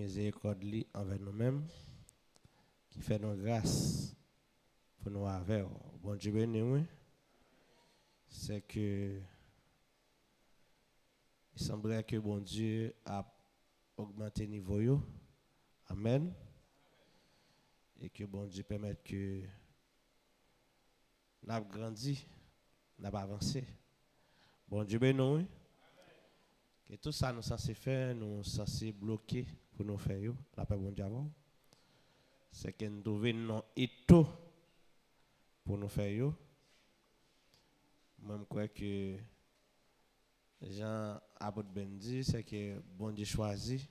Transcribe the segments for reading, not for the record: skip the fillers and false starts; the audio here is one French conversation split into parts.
miséricorde envers nous-mêmes, qui fait nos grâces pour nous avec. Bon Dieu béni, oui. C'est que il semblerait que bon Dieu a augmenté le niveau. Yo. Amen. Et que bon Dieu permette que nous avons grandi, nous avons avancé. Bon Dieu béni, oui. Que tout ça nous censé faire, nous censé bloquer pour nous faire. La paix bon Dieu avant. C'est que nous devons non éto pour nous faire. Moi, je crois que Jean Abot Ben dit, c'est que bon Dieu choisit,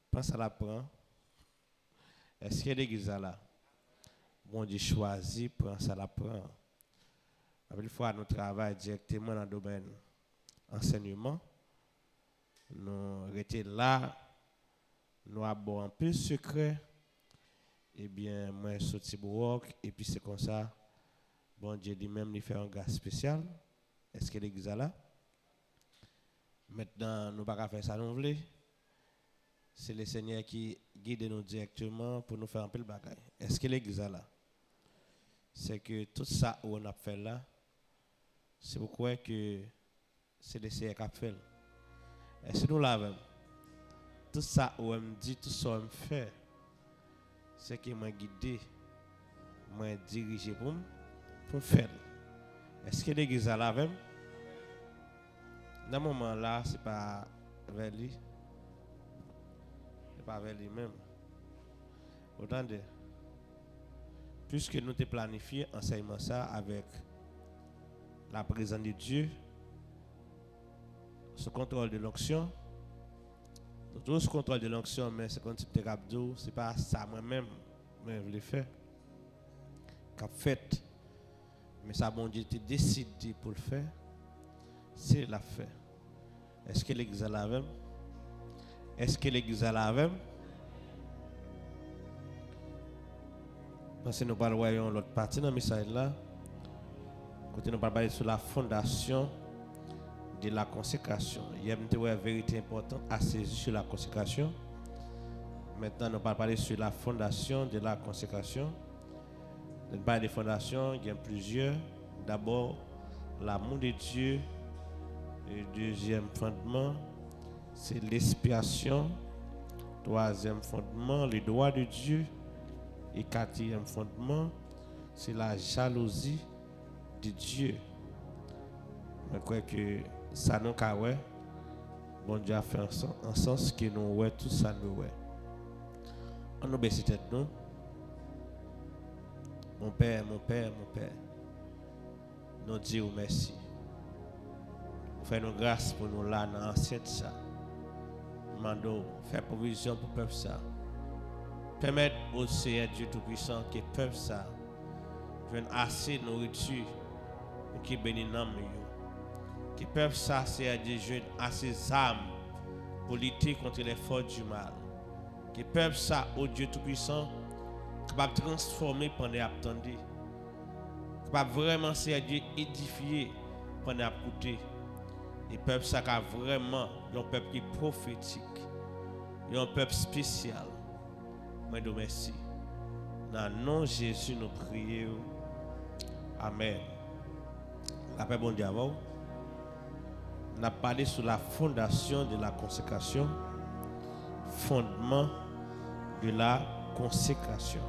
pense à la prend. Est-ce qu'il y a l'église là? Bon Dieu choisit, prend ça la prend. Une fois nous travaillons directement dans le domaine enseignement, nous étions là, nous avons un peu de secret, et bien, moi, je suis sorti et puis c'est comme ça, bon Dieu lui-même lui fait un gars spécial. Est-ce que l'église est là? Maintenant, nous ne pouvons pas faire ça, nous voulons. C'est le Seigneur qui guide nous directement pour nous faire un peu le bagage. Est-ce que l'église est là? C'est que tout ça qu'on a fait là, c'est pourquoi que c'est le Seigneur qui a fait. Est-ce que nous l'avons? Tout ça qu'on me dit, tout ça qu'on me fait, c'est que m'a guidé, m'a dirigé pour faire. Est-ce que l'église est là même? Dans ce moment-là, ce n'est pas vers lui. Ce n'est pas vers lui-même. Autant de. Puisque nous avons planifié enseignement ça avec la présence de Dieu, ce contrôle de l'onction, tout ce contrôle de l'onction, mais c'est comme si tu ce n'est pas ça moi-même, mais je l'ai fait. Qu'a fait. Mais ça, bon Dieu, tu décidé pour le faire, c'est la fait. Est-ce que l'église est là même? Est-ce que l'église est là même? Parce que nous parlons de l'autre partie dans le message là. Quand nous parlons sur la fondation de la consécration. Il y a une vérité importante à saisir sur la consécration. Maintenant, nous parlons sur la fondation de la consécration. Nous parlons de fondation, il y a plusieurs. D'abord, l'amour de Dieu. Le deuxième fondement, c'est l'expiation. Troisième fondement, les droits de Dieu. Et quatrième fondement, c'est la jalousie de Dieu. Je crois que ça nous a ouais. Bon Dieu a fait en sens que nous ouais tout ça nous ouais. On nous baisse tête nous. Mon Père, nous disons merci. Fais-nous grâce pour nous là dans l'ancienne ça. Mando, fais provision pour le peuple ça. Permettre au Seigneur Dieu Tout-Puissant que le peuple ça vienne assez de nourriture pour qu'il bénisse l'âme. Que le peuple ça, Seigneur Dieu, vienne assez d'âmes pour lutter contre les forces du mal. Que le peuple ça, au Dieu Tout-Puissant, capable de transformer pendant l'attendre. Capable vraiment, Seigneur Dieu, édifier pendant l'écouter. Et le peuple ça a vraiment un peuple qui est prophétique, un peuple spécial. Moi, nous merci. Dans le nom de Jésus, nous prions. Amen. La paix bon Dieu avant. On a parlé sur la fondation de la consécration, fondement de la consécration.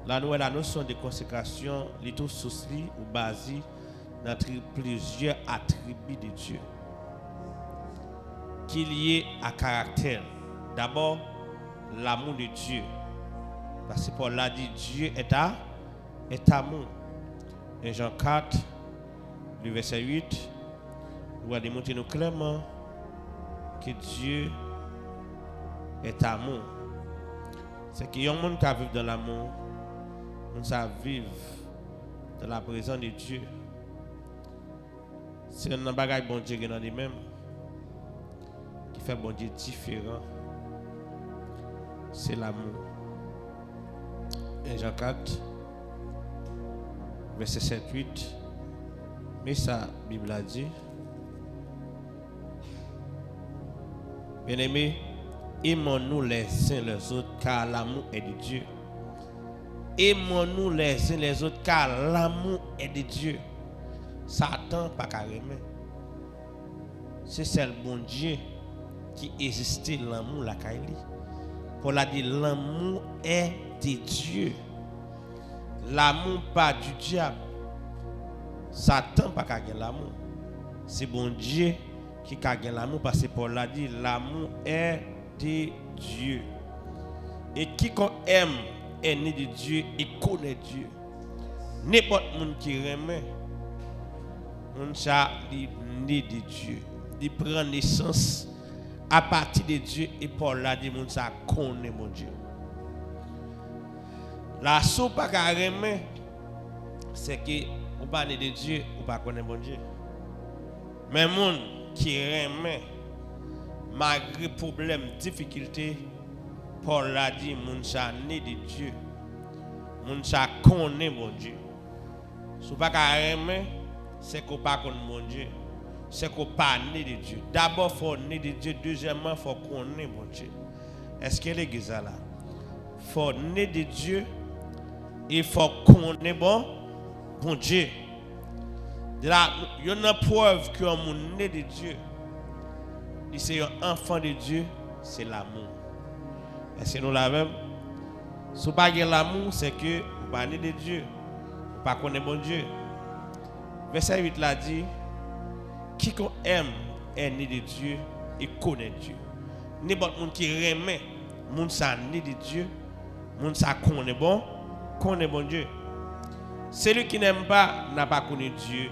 La notion de consécration, est tout souci ou basée dans plusieurs attributs de Dieu qui liés à caractère. D'abord, l'amour de Dieu. Parce que Paul l'a dit, Dieu est amour. Et Jean 4, le verset 8, nous a démontré nous clairement que Dieu est amour. C'est qu'il y a un monde qui vit dans l'amour, on vit dans la présence de Dieu. C'est un bagage bon Dieu dans lui-même qui fait bon Dieu différent. C'est l'amour. Et Jean 4, verset 7-8. Mais ça, la Bible a dit. Bien-aimés, aimons-nous les uns les autres car l'amour est de Dieu. Aimons-nous les uns les autres car l'amour est de Dieu. Satan pas carrément. C'est celle bon Dieu qui existait l'amour la Kaili. Pour la dire l'amour est de Dieu. L'amour pas du diable. Satan pas gagner l'amour. C'est bon Dieu qui gagne l'amour parce que Paul l'a dit l'amour est de Dieu. Et quiconque aime est né de Dieu et connaît Dieu. N'importe qui remet on ça né de Dieu. Il prend naissance à partir de Dieu et Paul l'a dit mon ça connaît mon Dieu. La soupe pas carrément c'est que ou pas né de Dieu ou pas connaît mon Dieu. Mais moun qui remet malgré problème, difficulté, Paul l'a dit moun ça né de Dieu. Moun ça connaît mon Dieu. Si pas remet c'est qu'on pas connaît mon Dieu. C'est qu'on pas né de Dieu. D'abord faut né de Dieu, deuxièmement faut connaître mon Dieu. Est-ce que l'église là faut né de Dieu et faut connaître bon Dieu. Là, il y a une preuve que on né de Dieu. C'est un enfant de Dieu, c'est l'amour. Est-ce que nous l'avons? Si vous n'avez pas l'amour, c'est que vous pas né de Dieu. Vous pas connaître bon Dieu. Verset 8 là dit, quiconque aime est né de Dieu et connaît Dieu. N'importe qui remet, moun ça né de Dieu, moun ça connaît bon Dieu. Celui qui n'aime pas n'a pas connu Dieu,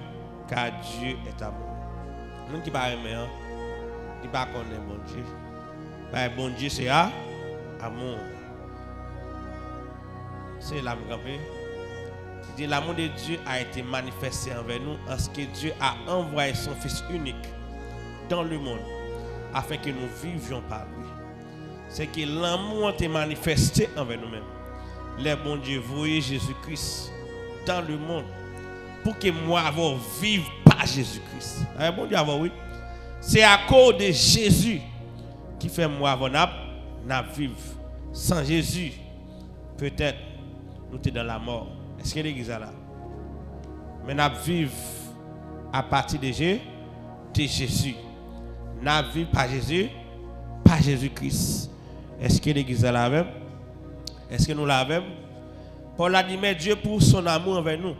car Dieu est amour. Moun qui pas aimer, il pas connaît bon Dieu. Bon Dieu c'est amour. C'est l'amour. Il dit l'amour de Dieu a été manifesté envers nous en ce que Dieu a envoyé son Fils unique dans le monde afin que nous vivions par lui. C'est que l'amour a été manifesté envers nous-mêmes. Le bon Dieu voyait Jésus-Christ dans le monde pour que moi avoir vivre par Jésus-Christ. Bon Dieu avoir oui. C'est à cause de Jésus qui fait moi avoir n'a vivre. Sans Jésus, peut-être nous sommes dans la mort. Est-ce que l'église est là? Mais nous vivons à partir de Jésus. Nous vivons par Jésus, par Jésus-Christ. Est-ce que l'église est là même? Est-ce que nous l'avons? Paul a dit, mais Dieu pour son amour envers nous.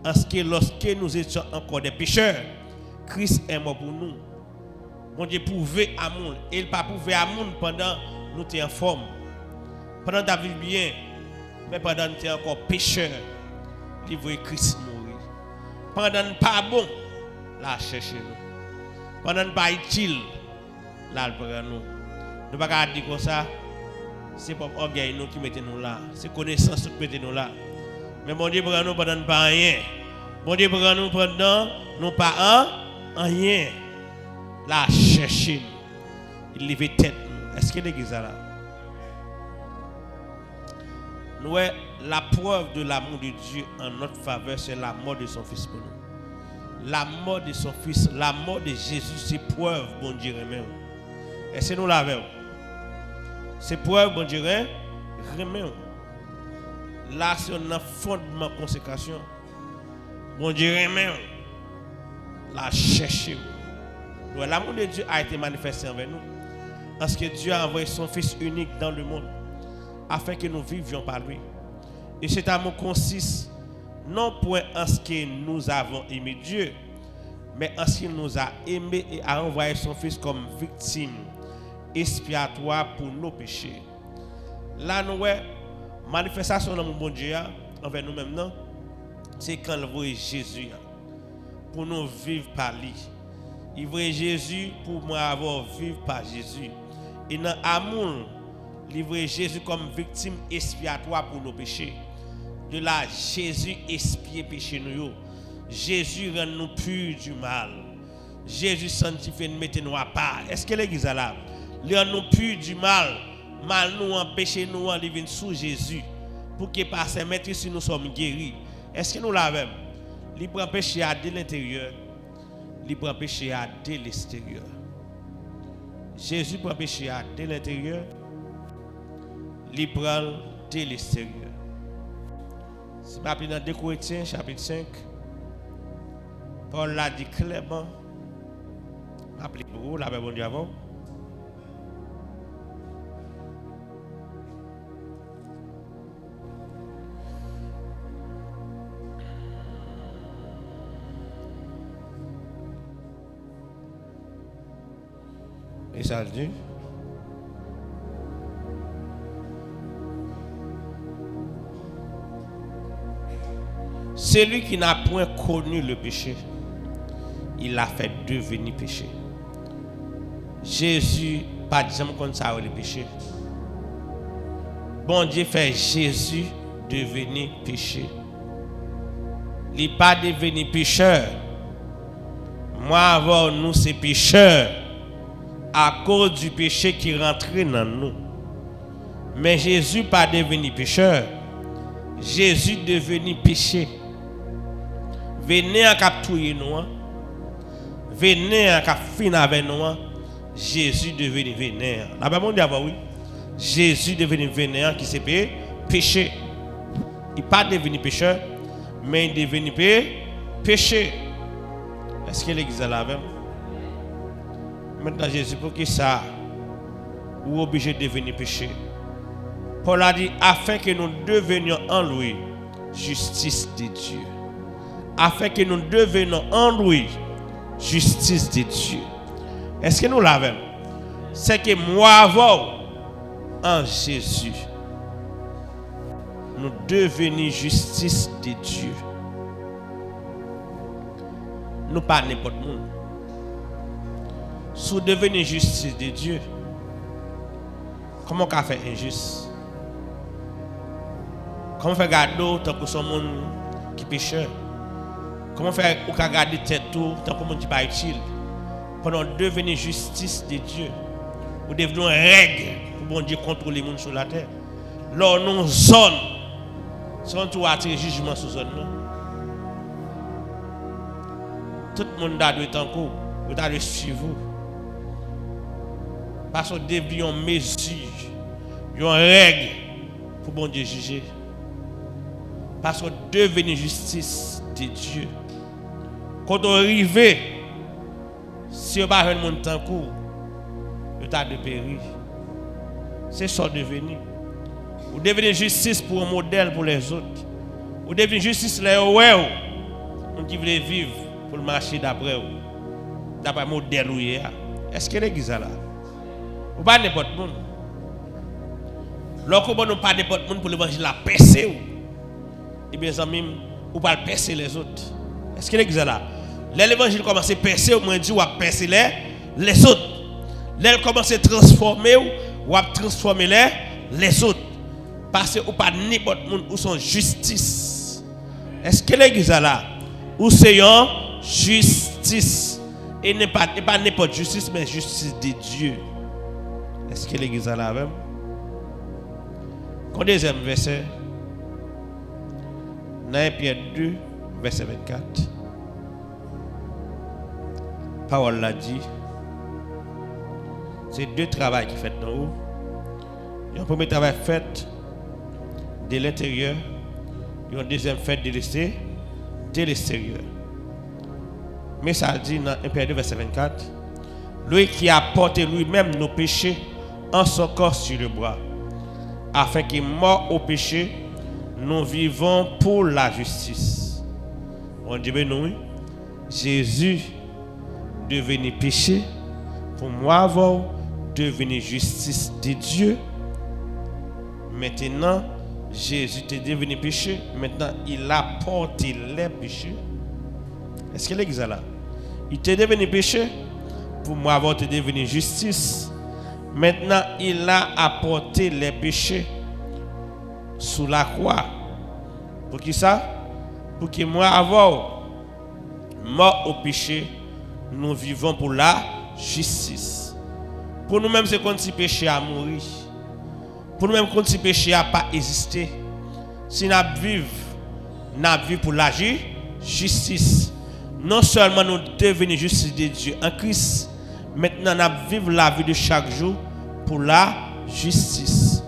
En ce que lorsque nous étions encore des pécheurs, Christ est mort pour nous. Bon Dieu pouvait amour. Et il n'a pas prouvé amour pendant que nous étions en forme. Pendant que nous vivions bien. Mais pendant que nous étions encore pécheurs, il voyait Christ mourir. Pendant que nous pas bon, là chercher nous. Pendant que nous pas utile, là il prend nous. Nous ne pouvons pas dire comme ça. C'est pas orgueil nous qui mettez nous là. C'est connaissance qui mettez nous là. Mais bon Dieu prend nous pendant nous pas rien. Bon Dieu prend nous pendant nous pas rien. Là chercher. Il lève tête. Est-ce que l'église là? Nous la preuve de l'amour de Dieu en notre faveur, c'est la mort de son Fils pour nous. La mort de son Fils, la mort de Jésus, c'est preuve, bon Dieu, remet. Est-ce que nous l'avons? C'est preuve, bon Dieu, remet. Là, c'est un fondement de consécration. Bon Dieu, remet. La chercher. L'amour de Dieu a été manifesté envers nous. Parce que Dieu a envoyé son Fils unique dans le monde afin que nous vivions par lui. Et cet amour consiste non point en ce que nous avons aimé Dieu, mais en ce qu'il nous a aimés et a envoyé son Fils comme victime expiatoire pour nos péchés. Là, nous voyons manifestation de mon bon Dieu envers nous-mêmes, non? C'est quand il voit Jésus pour nous vivre par lui. Il voit Jésus pour moi avoir vivre par Jésus. Et dans l'amour, il voit Jésus comme victime expiatoire pour nos péchés. De là, Jésus expie péché nous. Jésus rend nous purs du mal. Jésus sanctifie nous, mettez nous à part. Est-ce que l'église est là? Il rend nous purs du mal. Mal nous empêche nous en vivre sous Jésus. Pour que par ses maîtres, si nous sommes guéris. Est-ce que nous l'avons? Il prend péché à de l'intérieur. Il prend péché à de l'extérieur. Jésus prend péché de l'intérieur, il prend de l'extérieur. Si je dans 2 Corinthiens chapitre 5, Paul l'a dit clairement, appelez pour vous, la bon Dieu avant. Et ça dit. Celui qui n'a point connu le péché, il l'a fait devenir péché. Jésus, pas de jamais comme ça le péché. Bon Dieu fait Jésus devenir péché. Il n'est pas devenu pécheur. Moi, avant nous, c'est pécheur. À cause du péché qui rentrait dans nous. Mais Jésus pas devenu pécheur. Jésus devenu péché. Venez à capturer nous. Venez à finir avec nous. Jésus devenu vénère. La Bible dit oui. Jésus devenu vénère qui s'est péché. Il n'est pas devenu pécheur, mais il est devenu péché. Est-ce que l'église est là même? Maintenant Jésus, pour qui ça? Ou obligé de devenir péché? Paul a dit, afin que nous devenions en lui justice de Dieu. Afin que nous devenions en lui justice de Dieu. Est-ce que nous l'avons? C'est que moi avant, en Jésus, nous devenons justice de Dieu. Nous pas n'importe monde. Si vous devenez justice de Dieu, comment on fait injuste? Comment faire garder tant que son monde qui pécheur? Comment faire ou garder tête tout tant que monde qui pas utile? Pendant devenir justice de Dieu, ou devenons règle pour bon Dieu contrôler les gens sur la terre. Là nous zone, sans tout attirer jugement sur zone là. Tout le monde doit être en cours, doit suivre vous. Parce que devient une mesure, une règle pour bon Dieu juger. Parce que devenir justice de Dieu. Quand on arrive, si on ne va pas faire temps court, on a de périr. C'est ça devenir. Vous devenez justice pour un modèle pour les autres. Vous devenez justice les ouais, on qui veut vivre pour le marché d'après vous. D'après le modèle où il est. Est-ce que l'église est là? Ou pas n'importe monde. Lorsque nous pas n'importe monde pour l'évangile la percer et bien amis ou pas percer les autres. Est-ce que l'église est là? L'évangile commence à percer ou moins dit ou à percer les autres. L'évangile commence à transformer ou à transformer les autres. Parce que ou pas n'importe monde ou son justice. Est-ce que l'église est là? Ou c'est une justice et n'est pas n'importe justice mais justice de Dieu. Est-ce que l'église est là même? Quand deuxième verset, dans Pierre 2, verset 24, parole l'a dit, c'est 2 travaux qui fait dans haut. Il y a un premier travail fait de l'intérieur, il y a un deuxième fait de l'extérieur. Mais ça dit dans 1 Pierre 2, verset 24, lui qui a porté lui-même nos péchés en son corps sur le bois, afin qu'il mort au péché, nous vivons pour la justice. On dit, nous, Jésus devenu péché, pour moi avoir devenu justice de Dieu. Maintenant, Jésus est devenu péché, maintenant il a porté les péchés. Est-ce que l'église est là? Il est devenu péché, pour moi avoir devenu justice. Maintenant, il a apporté les péchés sous la croix. Pour qui ça? Pour que moi, avoir mort au péché, nous vivons pour la justice. Pour nous-mêmes, c'est comme si le péché a mouru. Pour nous-mêmes, comme si le péché n'a pas existé. Si nous vivons pour la justice. Non seulement nous devenons justice de Dieu en Christ, Maintenant, nous vivons la vie de chaque jour pour la justice.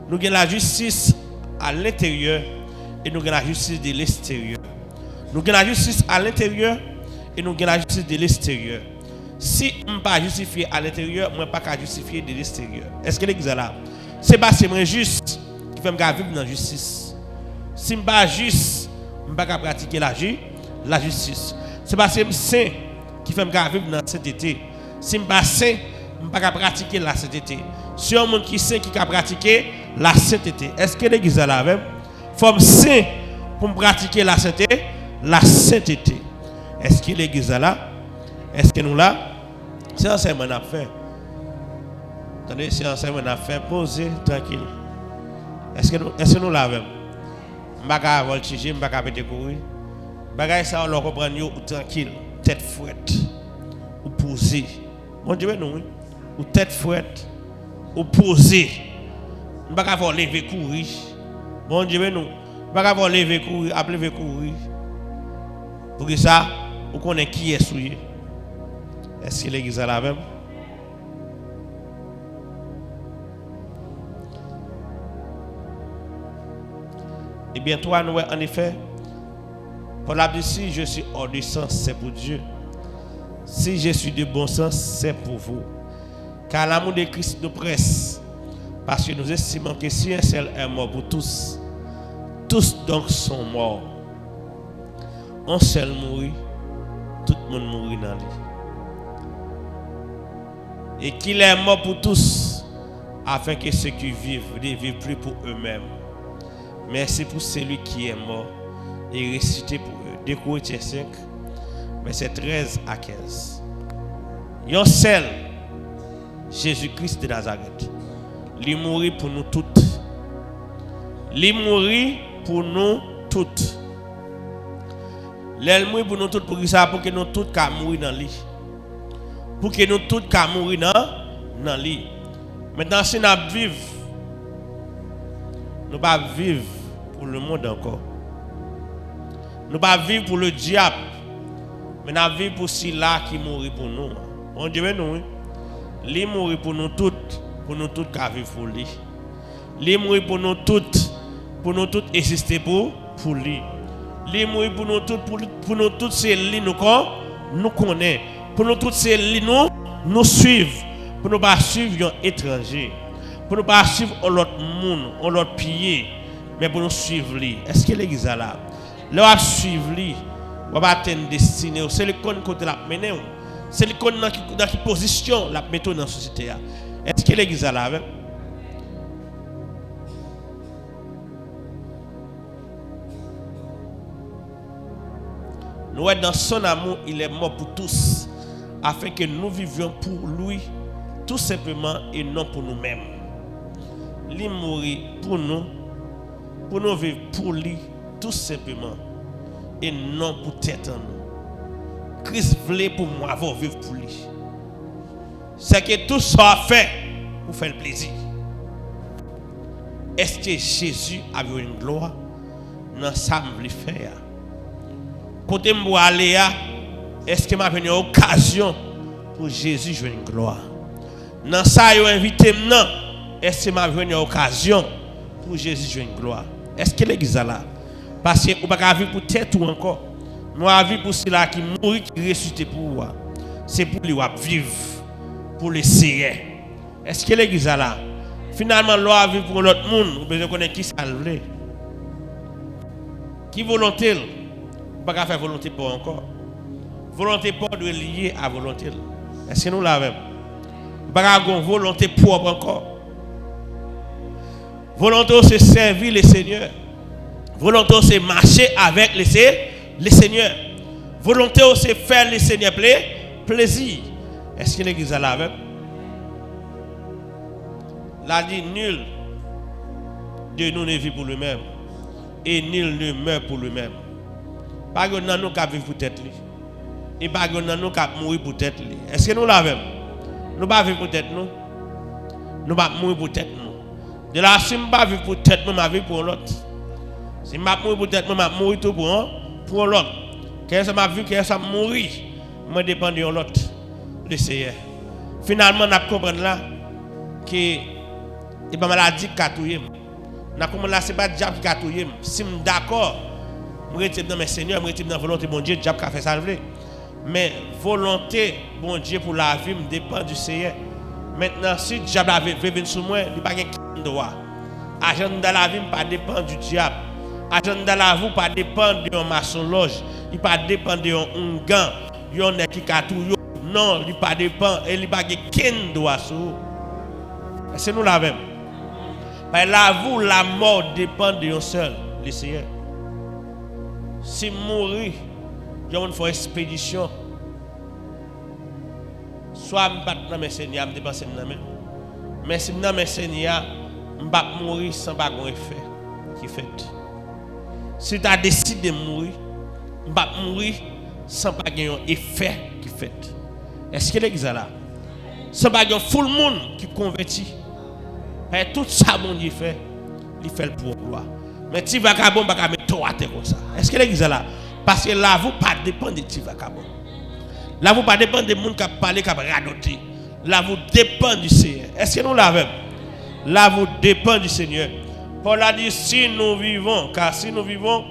Nous avons la justice à l'intérieur et nous avons la justice de l'extérieur. Nous avons la justice à l'intérieur et nous avons la justice de l'extérieur. Si je ne suis pas justifié à l'intérieur, je ne suis pas justifié de l'extérieur. Est-ce que l'église est là? C'est parce que c'est juste qui fait me vivre dans la justice. Si je ne suis pas juste, je ne peux pas pratiquer la justice. C'est parce que je suis saint qui fait me vivre dans la sainteté. Si je ne suis pas saint, je ne peux pas pratiquer la sainteté. Si un monde qui sait qui a pratiqué la sainteté. Est-ce que l'église est là même? Il faut me saint pour me pratiquer la sainteté. Est-ce que l'église est là? Est-ce que nous là? C'est un sermon à faire. Attendez, c'est un sermon à faire. Posez tranquille. Est-ce que nous là même? Je ne vais pas voltiger, je ne vais pas courir. Bagay ça, on le comprend tranquille, tête fouette, ou poser. Bon Dieu, nous, ou tête fouette, ou poser. On ne va pas lever courir. Bon Dieu, nous, on ne va pas lever courir, appeler courir. Pour que ça, on connaît qui est souillé. Est-ce que l'église est la même? Eh bien, toi, nous, en effet, pour la dire, si je suis hors de sens, c'est pour Dieu. Si je suis de bon sens, c'est pour vous. Car l'amour de Christ nous presse. Parce que nous estimons que si un seul est mort pour tous, tous donc sont morts. Un seul mourit, tout le monde mourit dans lui. Et qu'il est mort pour tous, afin que ceux qui vivent ne vivent plus pour eux-mêmes. Mais c'est pour celui qui est mort et ressuscité pour eux. 2 Corinthiens 5, versets 13 à 15. Un seul, Jésus-Christ de Nazareth, il mourit pour nous toutes. Il mourit pour nous toutes. Il mourit pour nous toutes, pour que nous toutes puissions mourir dans lui. Pour que nous toutes puissions mourir dans lui. Maintenant, si nous vivons, nous ne pas vivre pour le monde encore. Nous ne pas vivre pour le diable. Mais nous vivons pour celui-là qui mourit pour nous. On dit, nous, il mourit pour nous toutes qui vivent pour lui. Il mourit pour nous toutes exister pour lui. Il mourit pour nous toutes, c'est lui nous connaît. Pour nous toutes, c'est lui nous suivre. Pour nous pas suivre un étranger. Pour nous pas suivre l'autre monde, l'autre pied. Mais pour nous suivre lui. Est-ce que l'église est là? Là, suivre lui. On va atteindre destinée. C'est le côté la mener. C'est le côté dans quelle position la mettre dans la société. Est-ce que l'église est là? Nous, dans son amour, il est mort pour tous, afin que nous vivions pour lui, tout simplement, et non pour nous-mêmes. Il est mort pour nous vivre pour lui, tout simplement, et non pour tête en nous. Christ voulait pour moi avoir vivre pour lui. C'est que tout ça fait pour faire le plaisir. Est-ce que Jésus avait une gloire? Non, ça me voulait faire. Côté m'bo aller, est-ce que m'a venu une occasion pour Jésus jouer une gloire? Dans ça yo invité maintenant, est-ce que m'a venu une occasion pour Jésus jouer une gloire? Est-ce que l'église est là? Parce que on pas vivre pour tête ou encore. Nous avons vivre pour cela qui mourit, qui ressuscité pour vous. C'est pour lui vivre, pour le Seigneur. Est-ce que l'église est là? Finalement, l'on a vivre pour l'autre monde, vous besoin connaître qui ça le. Qui volonté? Pas faire volonté pour encore. Volonté pour doit lier à volonté. Est-ce que nous l'avons? Pas avoir volonté propre encore. Volonté c'est servir le Seigneur. Volonté c'est marcher avec le Seigneur. Volonté c'est faire le Seigneur plaisir. Est-ce que l'église est là? La dit nul de nous ne vit pour lui-même et nul ne meurt pour lui-même. Pas que nous qui vivons pour tête. Et pas que nous qui mourir pour tête. Est-ce que nous l'avons? Nous ne vivons pour tête. Nous ne mourir pour tête. De là, si je ne vis pour tête, je vais vivre pour l'autre. Si je mourir pour tête, je vais mourir tout pour l'autre. Qu'est-ce que je vis, qu'est-ce que je mourir, je dépends de l'autre. Le Seigneur. Finalement, on comprend là que et pas maladie qui a touillé. On comprend là c'est pas diable qui a touillé. Si je suis d'accord, je retire dans mes seigneurs, je retire dans la volonté de mon Dieu, diable qui a fait ça. Mais volonté bon Dieu pour la vie me dépend du Seigneur. Maintenant, si le diable avait venir sur moi, il n'y a pas de droit. Agenda de la vie ne pas dépend du diable. Agenda de la vie ne pas dépend de maçon loge. Il ne pas dépend de un gant. Il y a un qui a tout. Non, il ne pas dépend. Et il n'y a pas de droit sur. C'est nous la même. La mort dépend de un seul, le Seigneur. Si mourir, il y a une fois expédition. Soit je ne vais pas dans mes seigneurs, je ne dépense dans mes. Mais si je dans mes seigneurs, je ne vais pas mourir sans pas un effet qui fait. Si tu as décidé de mourir, je ne vais pas mourir sans pas un effet qui fait. Est-ce que l'église là? Sans pas un full monde qui convertit. Tout ça, mon Dieu fait, il fait le pouvoir. Mais tu vas pas mettre toi à terre comme ça. Est-ce que l'église là? Parce que là, vous pas dépendre de Tivakabon. Là, vous pas dépendre des gens qui parlent, qui radoter. Là, vous dépend du Seigneur. Est-ce que nous l'avons? Là, vous dépend du Seigneur. Paul a dit, si nous vivons, car si nous vivons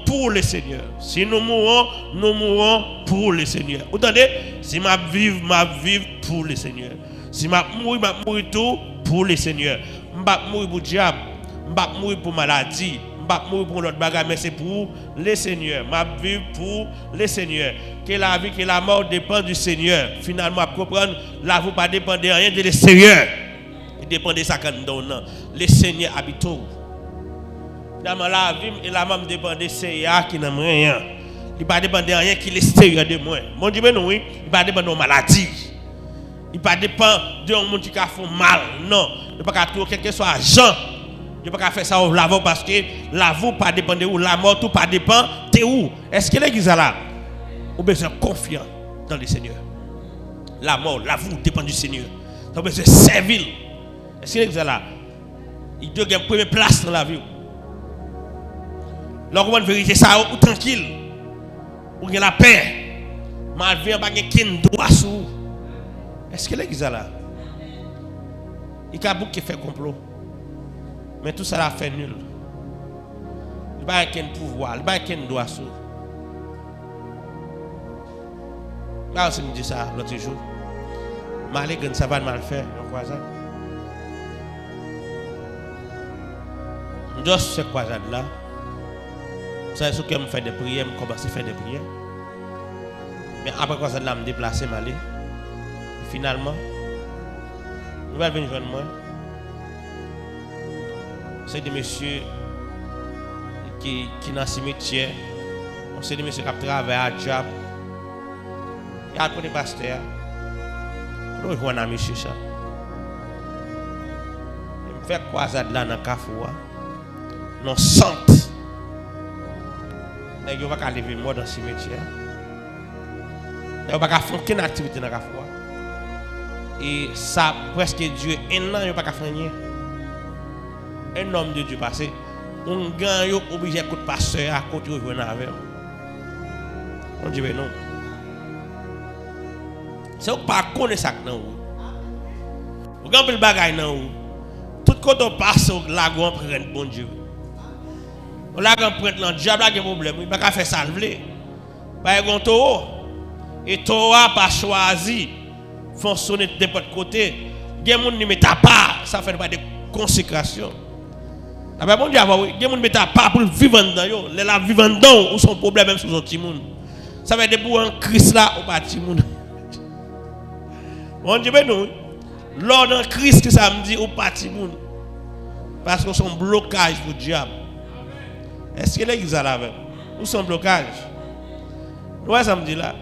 pour le Seigneur. Si nous mourons pour le Seigneur. Vous entendez? Si je vive pour le Seigneur. Si je mourir tout pour le Seigneur. Je ne vais pas mourir pour le diable. Je ne vais pas mourir pour maladie. Je ne vais pas mourir pour l'autre bagarre, mais c'est pour le Seigneur. Je vivre pour le Seigneur. Que la vie, que la mort dépend du Seigneur. Finalement, pour comprendre, la vie ne dépend pas de rien de l'extérieur. Il dépend de ça qu'on donne. Le Seigneur habite où? Dans la vie, et la mort dépend de Seigneur qui n'aime rien. Il ne dépend pas de rien qui est l'extérieur de moi. Mon Dieu, oui, il ne dépend pas de maladie. Il ne dépend pas de gens qui font mal. Non. Il ne dépend pas de quelque soit agent. Il ne peut pas faire ça au lavabo parce que la vie pas dépend de où, la mort tout pas dépend de où. Est-ce que l'église là, vous besoin confiant dans le Seigneur. La mort, la vie dépend du Seigneur. Vous besoin servir. Est-ce que l'église là, il doit gagner première place dans la vie. Lorsque vous vérité ça, ou tranquille, ou avez la paix, malgré pas quelqu'un doit sur. Est-ce que l'église là, il y a beaucoup qui fait complot. Mais tout ça l'a fait nul. Il n'y a pas de pouvoir, il n'y a pas de droit sur. Je me dis ça l'autre jour. Malé que ça va mal faire, on croit ça. Je sais quoi ça là. C'est ce que je fais des prières, je commence à faire des prières. Mais après quoi ça là, je me déplace malé. Finalement, je vais venir joindre moi. C'est des messieurs qui sont dans le cimetière. C'est des messieurs qui travaillent à job. Il y a des pasteurs. Nous jouons un monsieur ça. Je fais quoi ça là dans le Kafoua? Dans le centre. Je ne vais pas lever moi dans le cimetière. Je ne vais pas faire aucune activité dans le Kafoua. Et ça presque Dieu un an, je ne vais pas faire rien. Un homme de Dieu passé, on gagne obligé de pasteur à côté de venir avec. On dit non. C'est pas connaître ça non. Vous gagnez le bagage non. Tout quand on passe là on prend bon Dieu. On là on prend le diable là problème, il pas faire ça le vle. Par exemple et toi pas choisi fonctionner de n'importe côté. Il y a des gens qui mettent à part, ça fait pas de consécration. Ah bon Dieu, il y a des gens qui mettent à part pour vivre dedans. Les la vivent dedans, ou son problème même sur son petit monde. Ça veut dire pour un Christ là, ou pas petit monde. Bon Dieu, nous, lors d'un Christ que ça me dit, ou pas petit monde. Parce que son blocage pour le diable. Est-ce que l'église a la même? Ou son blocage? Ouais, ça me dit là.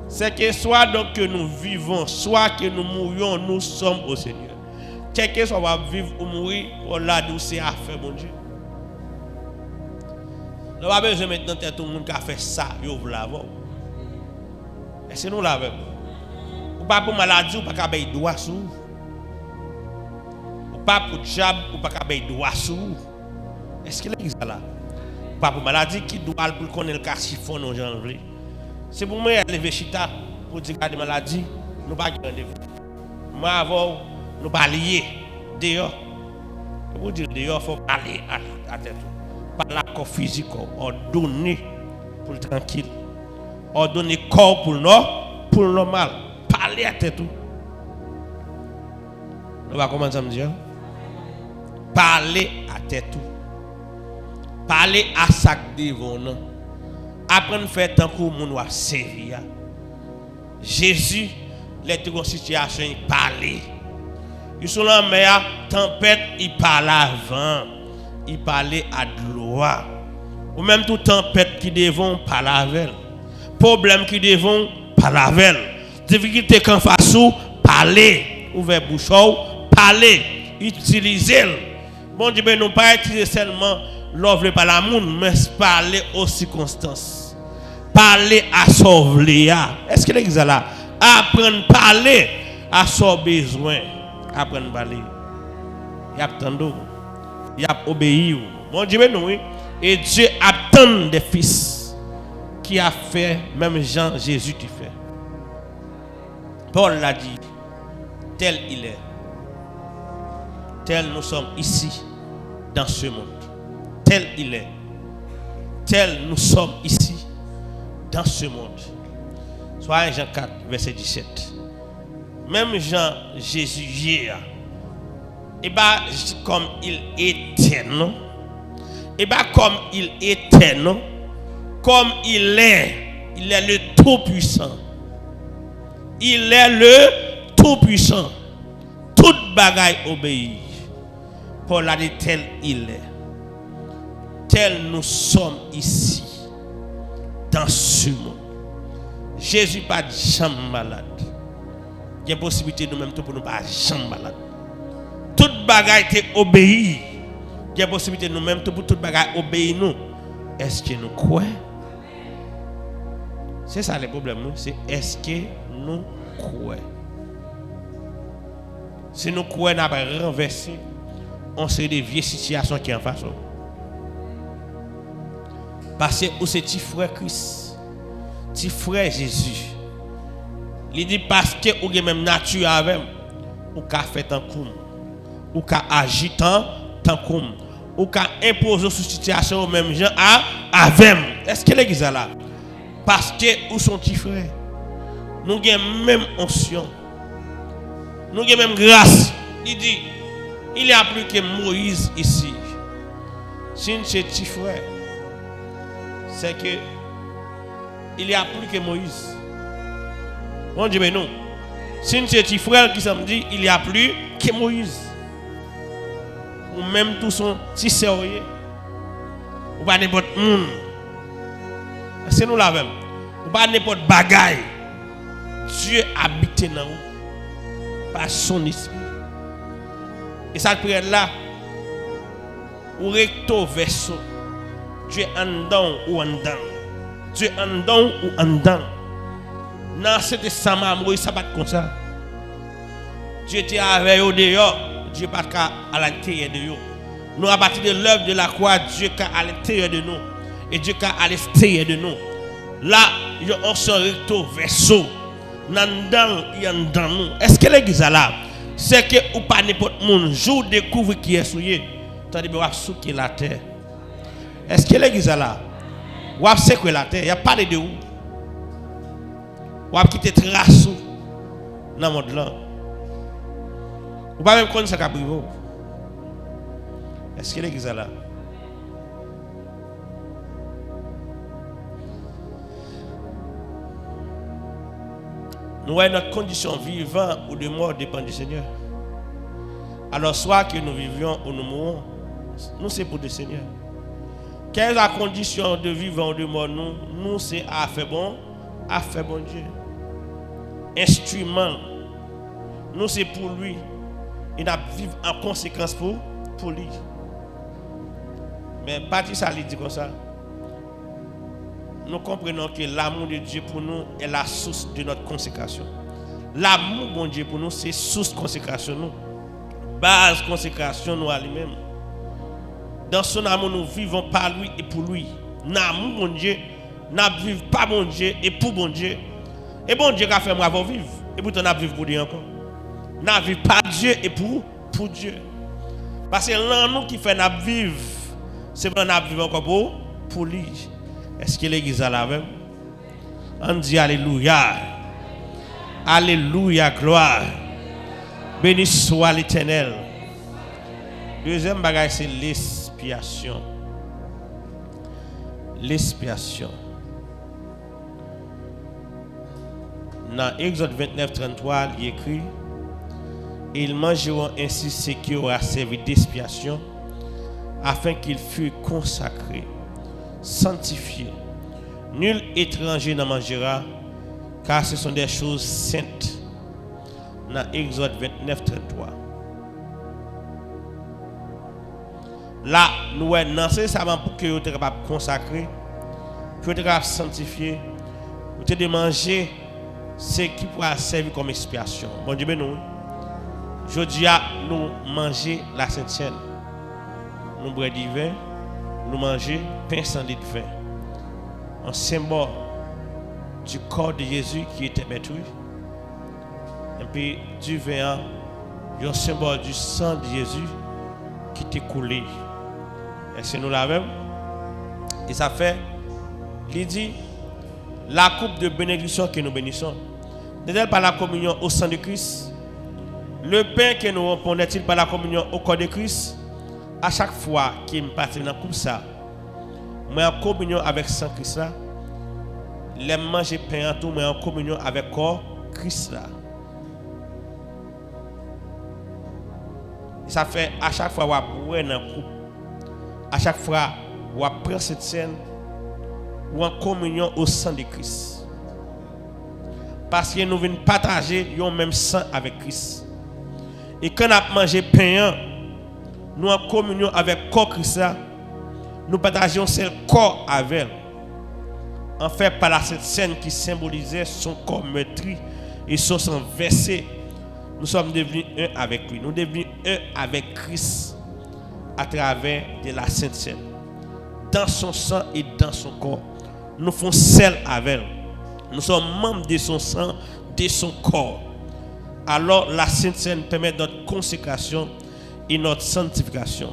C'est que soit donc que nous vivons, soit que nous mourions, nous sommes au Seigneur. Quel que soit va vivre ou mourir, on l'a dit c'est à faire, mon Dieu. Nous n'avons pas besoin maintenant de tout le monde qui a fait ça, vous l'avez. Est-ce que nous l'avons? Ou pas pour maladie, ou pas qu'à bailler droit sur. Ou pas pour diable, ou pas qu'à bailler droit sur. Est-ce que l'église là? Ou pas pour maladie, qui doit pour connaître le cas chiffon, non, j'en veux. C'est pour moi, lever chita, pour dire qu'il y a des maladies, nous pas rendez-vous. Moi avant nous pas lier dehors. Vous dire dehors faut aller à tête. Pas la corps physique, ordonner pour tranquille. Ordonner corps pour le normal. Parler à tête. On va commencer à me dire. Parler à tête. Parler à sac devant nous. Apprendre à faire tant que nous va servir. Jésus, les deux situations, il parlait. Ils sont là, mais la tempête, il parlait avant. Il parlait à de l'eau. Ou même toute tempête qui devant parler avec. Problème qui devant parler avec. Difficulté qu'en face ou parler. Ouvert bouche, parler. Utiliser. Bon Dieu, nous pas utiliser seulement l'offre par l'amour, mais parler aux circonstances. Parler à sauver. Est-ce que l'église est là? Apprendre à parler à son besoin. Apprendre à parler. Il y a tant d'eau. Il y a obéi. Bon Dieu, nous, oui. Et Dieu attend des fils qui a fait, même Jean, Jésus qui fait. Paul l'a dit, tel il est. Tel nous sommes ici, dans ce monde. Tel il est. Tel nous sommes ici, dans ce monde. Soit Jean 4, verset 17. Même Jean, Jésus, hier, et bien, comme il était, non? Et bien, comme il était, non? Comme il est le Tout-Puissant. Il est le Tout-Puissant. Toute bagaille obéit. Paul a dit tel il est. Tel nous sommes ici, dans ce monde. Jésus n'est pas jamais malade. Il y a une possibilité nous-mêmes pour nous pas jamais malade. Toute bagaille est obéie. Il y a une possibilité nous-mêmes pour toute bagaille obéir nous. Est-ce que nous croyons? C'est ça le problème, c'est est-ce que nous croyons? Si nous croyons, nous avons renversé, on se des vieilles situations qui sont en face. Parce que c'est petit frère Christ, petit frère Jésus. Il dit parce que vous avez même nature avec, vous avez fait tant comme, vous avez agi tant comme, vous avez imposé sur situation même gens avec. Est-ce que l'église est là? Parce que vous sont petits frères. Nous avons même onction. Nous avons même grâce. Il dit, il y a plus que Moïse ici. Si nous sommes petits frères, c'est que il y a plus que Moïse. Bon Dieu, mais non. Si nous sommes petits frères qui sont dit, il y a plus que Moïse. Ou même tous sont si sérieux. Ou pas n'importe monde. C'est nous la même. Ou pas n'importe bagaille. Dieu habite dans nous par son esprit. Et cette prière là, ou recto verso. Dieu en dedans ou en dedans. Dieu en dedans ou en dedans. Non, c'était ça, Moïse, ça pas comme ça. Dieu était avec eux dehors. Dieu pas à l'intérieur de nous. Nous, à partir de l'œuvre de la croix, Dieu est à l'intérieur de nous. Et Dieu est à l'extérieur de nous. Là, on se recto verso. Est-ce que l'église est là? C'est que ou pas n'importe monde jour découvre qui est souillé. Tandis que vous souillez la terre. Est-ce que l'église est là? Vous avez secoué la terre. Il n'y a pas de où. Vous avez quitté trace dans le monde là. Vous ne pouvez même connaître ce qu'il y a. Est-ce que l'église est là? Nous voyons notre condition vivante ou de mort dépend du Seigneur. Alors soit que nous vivions ou nous mourons, nous c'est pour le Seigneur. Quelle est la condition de vivre ou de mort nous c'est à faire bon Dieu. Instrument, nous c'est pour lui. Il a vivre en conséquence pour lui. Mais parti ça dit comme ça. Nous comprenons que l'amour de Dieu pour nous est la source de notre consécration. L'amour de Dieu pour nous, c'est source de consécration. Nous. Base de consécration nous à lui-même. Dans son amour, nous vivons par lui et pour lui. L'amour de Dieu, nous ne vivons pas bon Dieu et pour bon Dieu. Et bon Dieu a fait moi vivre. Et pourtant, on a vécu pour Dieu encore. On a vécu par Dieu et pour Dieu. Parce que l'un nous qui fait nous vivre, c'est pour nous vivre encore pour lui. Est-ce que l'église a la même? On dit Alléluia. Alléluia, gloire. Béni soit l'Éternel. Deuxième bagage, c'est l'expiation. L'expiation. Dans Exode 29, 33, il écrit: ils mangeront ainsi ce qui aura servi d'expiation, afin qu'ils fussent consacrés, sanctifiés. Nul étranger n'en mangera, car ce sont des choses saintes. Dans Exode 29, 33. Là, nous avons ça pour que vous soyez capable de consacrer, pour que vous soyez capable de sanctifier, pour que vous manger ce qui pourra servir comme expiation. Bon Dieu, nous. Aujourd'hui, nous mangeons la Sainte Seine. Nous boire du vin, nous mangeons pain sans lit de vin. Un symbole du corps de Jésus qui était détruit. Et puis du vin, un symbole du sang de Jésus qui était coulé. Et c'est nous la même. Et ça fait, il dit, la coupe de bénédiction que nous bénissons, n'est-elle pas la communion au sang de Christ? Le pain que nous rompons n'est-il pas la communion au corps de Christ? À chaque fois qu'il me passe dans la coupe ça, moi en communion avec sang Christ là, les manger pain en tout, mais en communion avec corps Christ là. Ça fait à chaque fois qu'on boit dans la coupe, à chaque fois qu'on prend cette scène, ou en communion au sang de Christ. Parce que nous venons partager le même sang avec Christ. Et quand on a mangé pain, nous en communion avec corps Christ, nous partageons ce corps avec. En fait, par cette scène qui symbolisait son corps meurtri et son sang versé, nous sommes devenus un avec lui. Nous sommes devenus un avec Christ à travers de la Sainte Seine. Dans son sang et dans son corps. Nous faisons celle avec. Nous sommes membres de son sang, de son corps. Alors la Sainte Seine permet notre consécration et notre sanctification.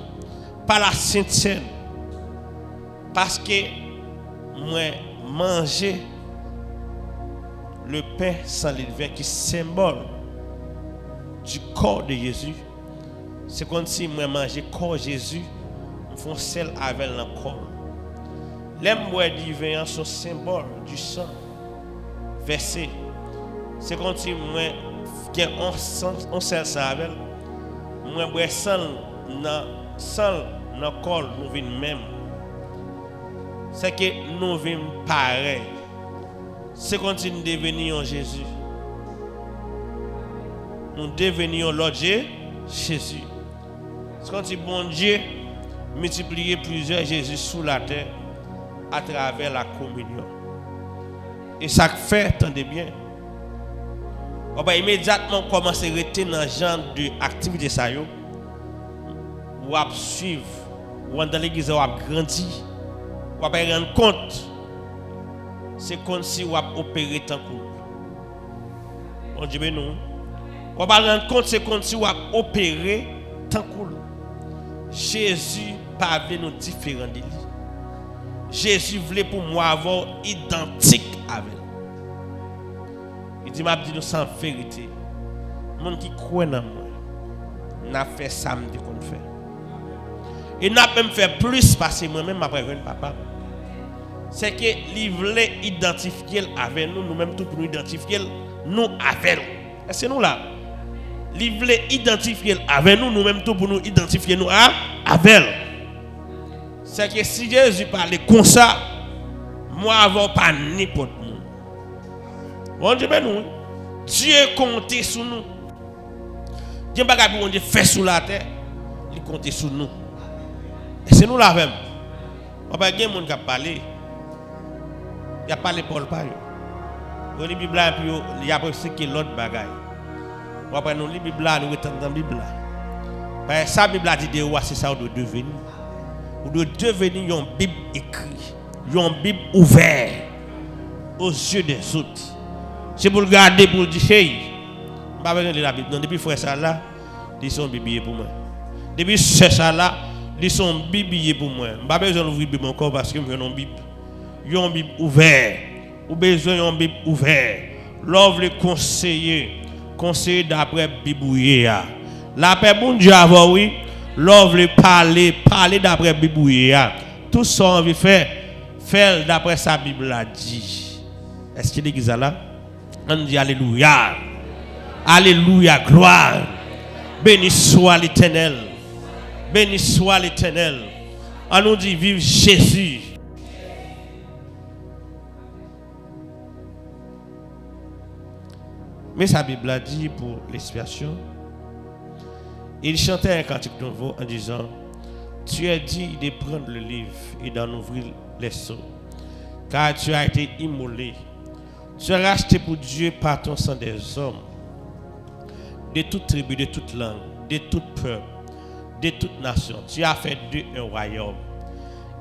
Par la Sainte Seine, parce que moi manger le pain sans le vin qui symbole du corps de Jésus, c'est comme si moi manger corps Jésus, nous faisons celle avec le corps. Les mots du vin sont symbole du sang versé. C'est comme si moi on sel ça avec moi boire sang dans corps nous vinn même. C'est que nous vinn pareil. C'est comme si nous devenions Jésus. Nous devenions l'autre Jésus. C'est comme si bon Dieu multipliait plusieurs Jésus sous la terre à travers la communion. Et ça fait, attendez bien, on va immédiatement commencer à rester dans ce genre d'activité ou à suivre, ou dans l'église, ou à grandir, ou à rendre compte. C'est comme si on a opéré tant que on dit, mais non. On va rendre compte, c'est comme si on a opéré tant que Jésus parlait nous différents de lui. Jésus voulait pour moi avoir identique avec. Il dit, m'a dit nous sans vérité. Monde qui croit dans moi, n'a fait ça me dit qu'on fait. Et n'a même fait plus parce que moi-même m'a prévenu papa. C'est que il voulait identifier avec nous, nous-mêmes tout pour nous identifier nous avec nous. Est-ce que nous là? Il voulait identifier avec nous, nous-mêmes tout pour nous identifier nous avec nous. C'est que si Jésus parlait comme ça, moi avant pas n'importe nous. On dit ben nous, Dieu compte sur nous. Dieu pas pour Dieu fait sur la terre, il compte sur nous. Et c'est nous là même. On pas gen monde qui parler. Il y a parlé Paul pas yo. On lit Bible et puis il y a presque que l'autre bagaille. On après nous lit Bible nous retendre dans Bible. Parce que ça Bible dit de roi c'est ça on doit devenir. On doit devenir une Bible écrite, une Bible ouverte aux yeux des autres. C'est pour le garder, pour le dire, hey, Pas besoin de la Bible. Non, depuis frère ça là, ils sont bibliés pour moi. Depuis c'est ça là, ils sont bibliés pour moi. Pas besoin d'ouvrir Bible encore parce que je veux une Bible. Ils ont une Bible ouverte. Ou besoin d'une Bible ouverte. L'ouvre les conseiller d'après Bible. La paix bon Dieu avant oui, l'ouvre les parler d'après Bible. Tout ça on veut faire d'après sa Bible a dit. Est-ce qu'il est là? On dit alléluia. Alléluia, gloire. Béni soit l'Éternel. Béni soit l'Éternel. On nous dit vive Jésus. Mais sa Bible a dit pour l'expiation, il chantait un cantique nouveau en disant, tu es dit de prendre le livre et d'en ouvrir les sceaux, car tu as été immolé. Tu es racheté pour Dieu par ton sang des hommes, de toute tribu, de toute langue, de tout peuple, de toute nation. Tu as fait d'eux un royaume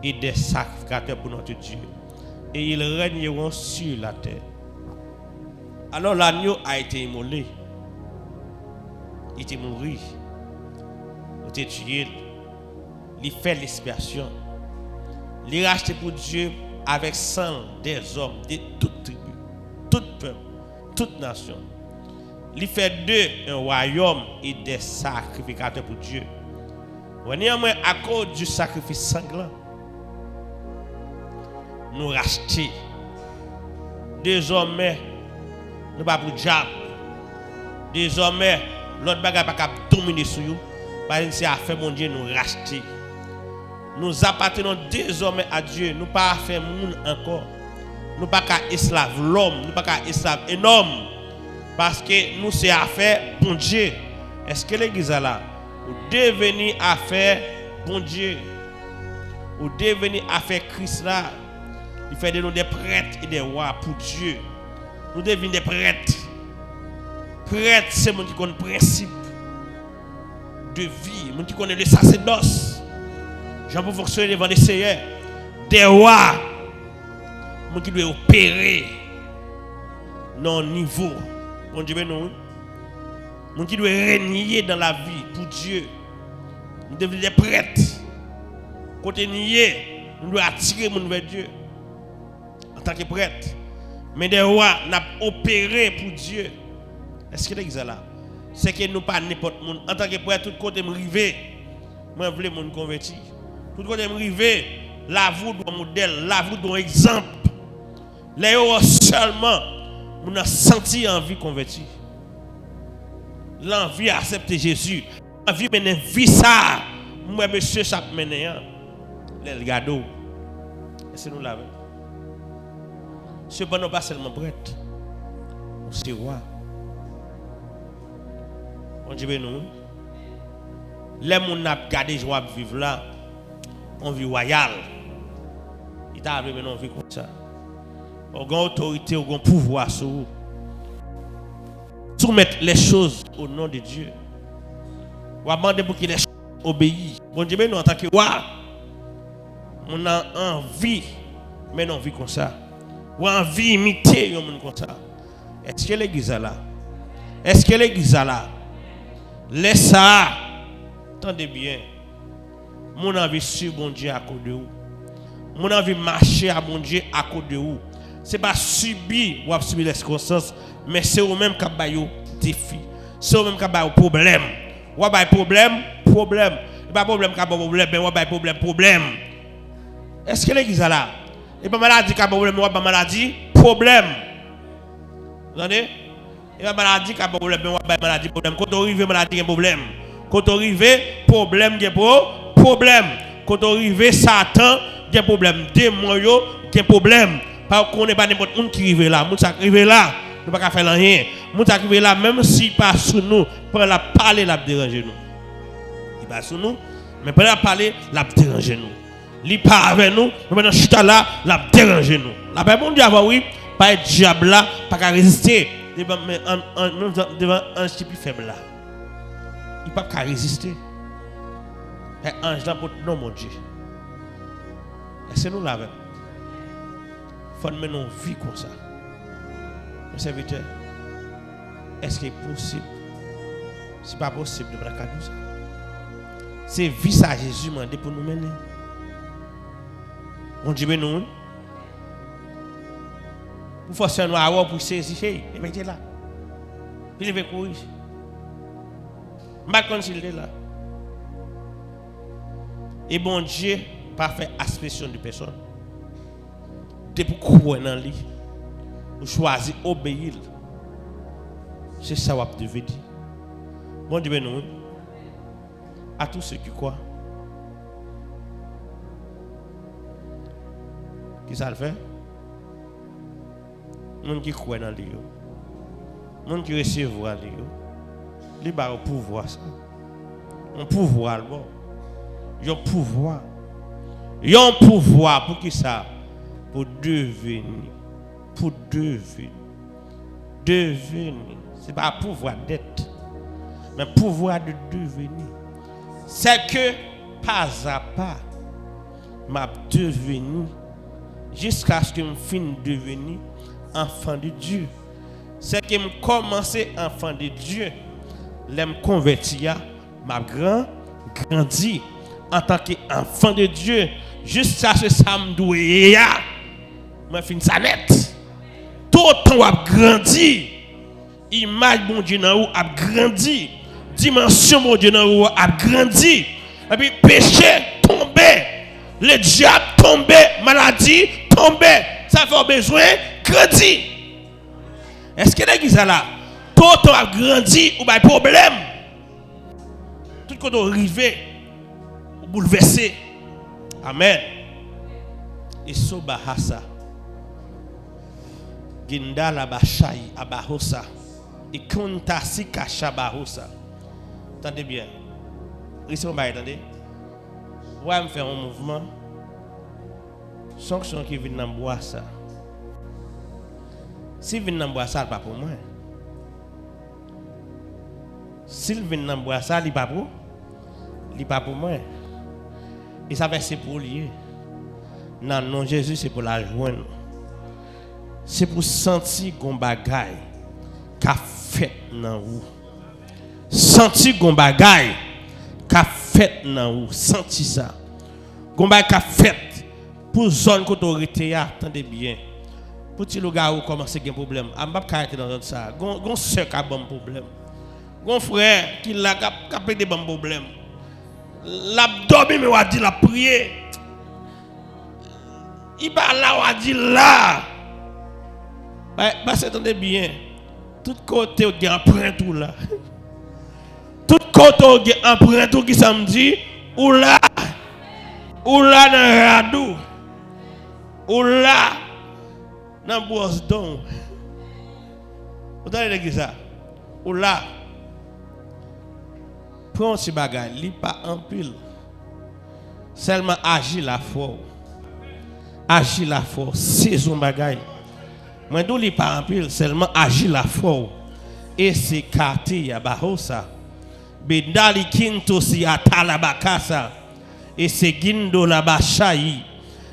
et des sacrificateurs pour notre Dieu. Et ils régneront sur la terre. Alors l'agneau a été immolé. Il était mort. Il était tué. Il fait l'expiation. Il est racheté pour Dieu avec sang des hommes, de toute tribu, tout peuple, toute nation. Il fait d'eux un royaume et des sacrificateurs pour Dieu. Néanmoins, à cause du sacrifice sanglant, nous racheter. Désormais, nous ne sommes pas pour diable. Désormais, l'autre bagage pas capable dominer sur nous. Parce que c'est à faire mon Dieu nous racheter. Nous appartenons désormais à Dieu. Nous pas à faire monde encore. Nous pas qu'à esclave l'homme, nous pas qu'à esclave un homme. Parce que nous c'est à faire bon Dieu. Est-ce que l'église est là? Ou devenir à faire bon Dieu. Ou devenir à faire Christ là. Il fait de nous des prêtres et des rois pour Dieu. Nous devenons des prêtres. Prêtres, c'est mon qui connaît le principe de vie, mon qui connaît le sacerdoce. J'en peux fonctionner devant les seigneurs. Des rois, mon qui doit opérer dans le niveau. Mon Dieu, non. Mon qui doit régner dans la vie pour Dieu. Nous devons des prêtres. Côté nier, nous devons attirer mon vers Dieu. En tant que prêtre. Mais des rois n'a opéré pour Dieu. Est-ce que l'église est là? C'est que nous pas n'importe monde. En tant que prêtre, tout côté me river. Moi, je veux me convertir. Tout côté me river. La vous doit modèle, la vous doit exemple. Les rois seulement, nous avons senti envie convertir. L'envie d'accepter Jésus. L'envie de mener vie ça. Moi, monsieur, ça mener. Les gado. Est-ce que nous l'avons? Cependant, pas seulement prêtre. C'est roi. On dit nous. Les gens qui ont gardé joie de vivre là, on vit royal. Il t'a appelé maintenant, on vit comme ça. On a autorité, on a pouvoir sur vous. Soumettre les choses au nom de Dieu. On va demander pour que les choses obéissent. Bon Dieu, nous en tant que roi, on a envie, mais on vit comme ça. On a envie d'imiter un monde comme ça. Est-ce que l'église est là? Est-ce que l'église est là? Laisse ça. Attendez bien. Mon envie sur bon Dieu à côté de vous. Mon envie marcher à bon Dieu à côté de vous. Ce n'est pas subir ou subir les circonstances, mais c'est vous-même qui avez un défi. C'est vous-même qui avez un problème. Ou avez un problème. Il n'y a pas de problème qui a un problème, mais vous avez un problème. Est-ce que l'église est là? Il n'y a pas de maladie qui a un problème, mais vous avez une maladie, problème. Vous entendez? Il y a une maladie qui a un problème, mais vous avez une maladie, problème. Quand on arrive, maladie, il y a un problème. Quand on arrive, problème, il y a un problème. Quand on arrive, Satan, il y a un problème. Démon, il y a un problème. Parce qu'on n'est pas n'importe qui arrive là. Nous qui arrive là, nous ne pouvons pas faire rien. Nous qui arrive là, même s'il passe sur nous, pour la parler, la déranger nous. Il passe sur nous, mais pour la parler, la déranger nous. Il part avec nous, mais maintenant, chita là, la déranger nous. La paix, mon Dieu, oui, pas être diable là, pas qu'à résister devant un petit peu faible là. Il ne peut pas résister. Un ange là, non, mon Dieu. Est-ce que nous l'avons? Il faut mener une vie comme ça. Mes serviteurs, est-ce que c'est possible? C'est pas possible de pas faire ça. C'est vie ça Jésus m'a dit pour nous mener. On dit nous. Pour forcer nous à pour saisir et mettez là. Puis il veut courir. Pas quand il est là. Et bon Dieu pas fait aspersion de personne. Depuis courir dans lui. Ou choisir obéir. C'est ça que vous devez dire. Bon Dieu nous. À tous ceux qui croient. Qui ça le fait? Moun qui croit dans lui. Moun qui recevoir lui. Li ba pouvoir ça. On pouvoir bon. Yon pouvoir. Yon pouvoir pour qui ça? Pour devenir. Pour devenir. Devenir. C'est pas pouvoir d'être. Mais pouvoir de devenir. C'est que pas à pas m'a devenu jusqu'à ce que je finisse de devenir enfant de Dieu. C'est que je commence enfant de Dieu. Je me convertis, m'a grandi en tant qu'enfant de Dieu jusqu'à ce que ça me doit. Je finis ça net. Tout le temps a grandi. Image bon Dieu dans a grandi. Dimension mon Dieu dans a grandi. Et puis péché tombé. Le diable tombé. Maladie tombé. Ça fait besoin grandir. Est-ce que l'église là, tout le temps a grandi ou pas problème? Tout le temps arrivé ou bouleversé. Amen. Et soba hasa. Gindala bashai abahosa. Et kontasi kashabahosa. Attendez bien. Ici on va attendre. Ouais, me faire un mouvement. Sanction qui vient dans bois ça. Si vient dans bois ça, pas pour moi. S'il vient dans bois ça, il pas pour. Il pas pour moi. Et ça va c'est pour lui. Non, non, Jésus c'est pour la joindre. C'est pour sentir qu'on bagaille qu'a fait dans vous. Sentir qu'on bagaille qu'a fait dans vous. Sentir ça. Qu'on bagaille qu'a fait pour zone autorité, attendez bien. Pour ti le gars où commence à avoir problème. On va pas être dans ça. Gon sœur qui a bon problème. Gon frère qui l'a capé des bons problèmes. L'abdomen me va dire la prière. Il va là on dit là. Bah attendez bien. Tout côté on emprunt tout là. Tout côté on emprunt tout qui samedi ou là dans radou. Ou là dans Boston. Vous avez ça? Ou là prends ce bagage, li pas en pile. Seulement agir la foi. Agir la foi, saison bagage. Moi d'où li pas en pile, seulement agir la foi. Et c'est quartier ya bahosa. Bendali kinto si atalabakasa. Et c'est gindo la bashai.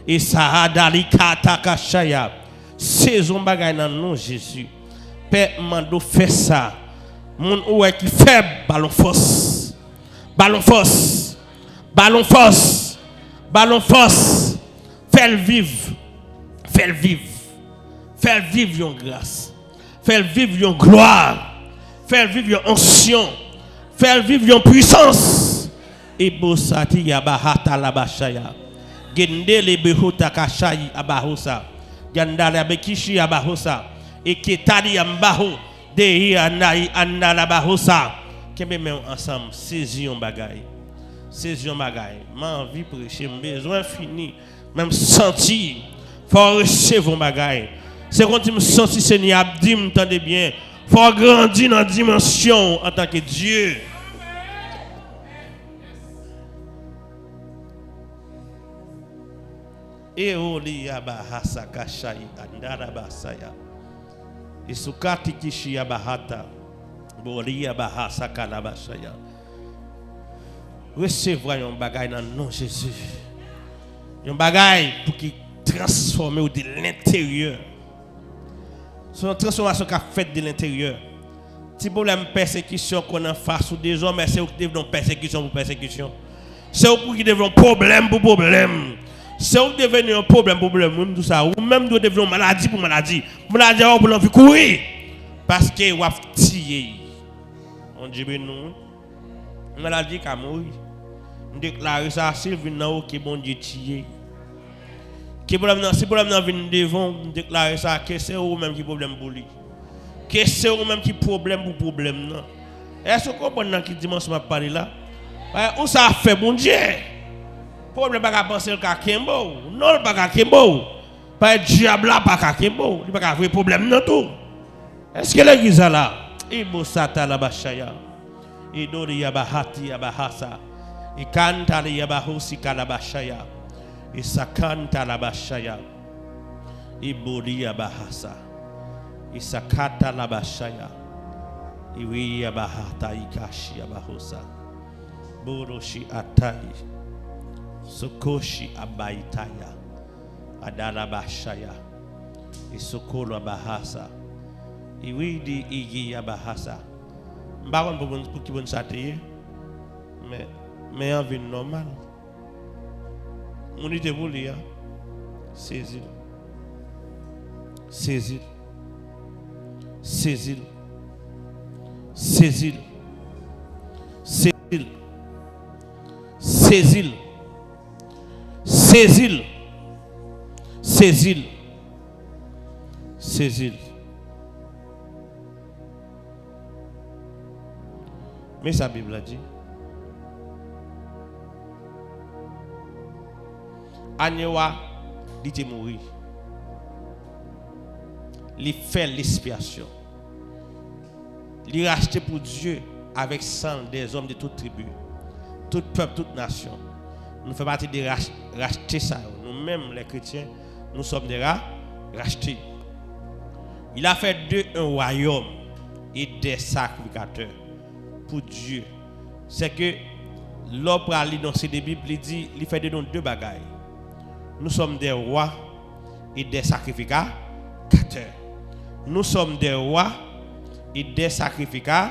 Et ça a dali katakashaya. Saison bagay nan nom Jésus. Père mando fait ça. Mon oué qui fait ballon force. Ballon force. Ballon force. Ballon force. Fais-le vivre. Fais-le vivre. Fais-le vivre yon grâce. Fais-le vivre yon gloire. Fais-le vivre yon onction. Fais-le vivre yon puissance. Et bosati yabahata labashaya. Gendele behuta kashai abahosa. Gandala bekishi abahosa. Et ketari ambaho. Dehi anai andala bahosa. Kembe men ensemble. Saison bagay. Saison bagay. Ma envie prêcher. Besoin fini. Même sentir. Faut recevoir bagay. C'est quand tu me sens Seigneur abdi m'entendez bien. Faut grandir dans la dimension en tant que Dieu. Eolia bahasa kashai andara basaya. Isukati kishia bahata. Bolia bahasa kalabashaya. Recevoir un bagay dans le nom de Jésus. Un bagay pour qui transformer de l'intérieur. C'est une transformation qu'a faite de l'intérieur. Petit problème persécution qu'on a face aux des hommes, c'est eux qui développent persécution pour persécution. C'est eux qui développent problème pour problème. C'est eux qui deviennent un problème pour problème, tout ça. Ou même de développer maladie pour maladie. Maladie pour l'envie courir. Parce que vous avez tiré. On dit nous. Maladie qui a mouru. On déclare ça, s'il vient qui bon Dieu tiré. Si problème vient devant, on déclare ça, que c'est eux même qui problème pour lui. Que c'est eux même qui problème pour problème. Est-ce que vous comprenez qui dimanche m'a parlé là? Où ça fait bon Dieu? Problème pas penser le kakembo. Non, pas kakembo. Pas diable là, pas kakembo. Il pas vrai problème non tout. Est-ce que l'église là? Ibo sata la bashaya. Idori yabahati yabahasa. Ikanta yabahusi kalabashaya. Isakanta la bashaya. Ibori yabahasa. Isakata la bashaya. Iwi yabahata ikashi yabahosa. Boroshi atai. Sokoshi abaitaya. Adala bashaya. Isokolo abahasa. Iwidi igi yabahasa. Baron pour qui bon s'attirer. Mais en vie normale. On était pour lui, saisis. Saisis. Saisis. Saisis. Saisis. Saisis. Saisis. Saisis. Saisis. Mais sa Bible a dit Agnewa dit te mourir. Il fait l'expiation. Il racheté pour Dieu avec sang des hommes de toute tribu, tout peuple, toute nation. Nous faisons partie de racheter ça. Nous-mêmes, les chrétiens, nous sommes des rachetés. Il a fait d'eux un royaume et des sacrificateurs pour Dieu. C'est que l'homme a lu dans ces Bibles, il dit, il fait de nous deux bagailles. Nous sommes des rois et des sacrificateurs. Nous sommes des rois et des sacrificateurs.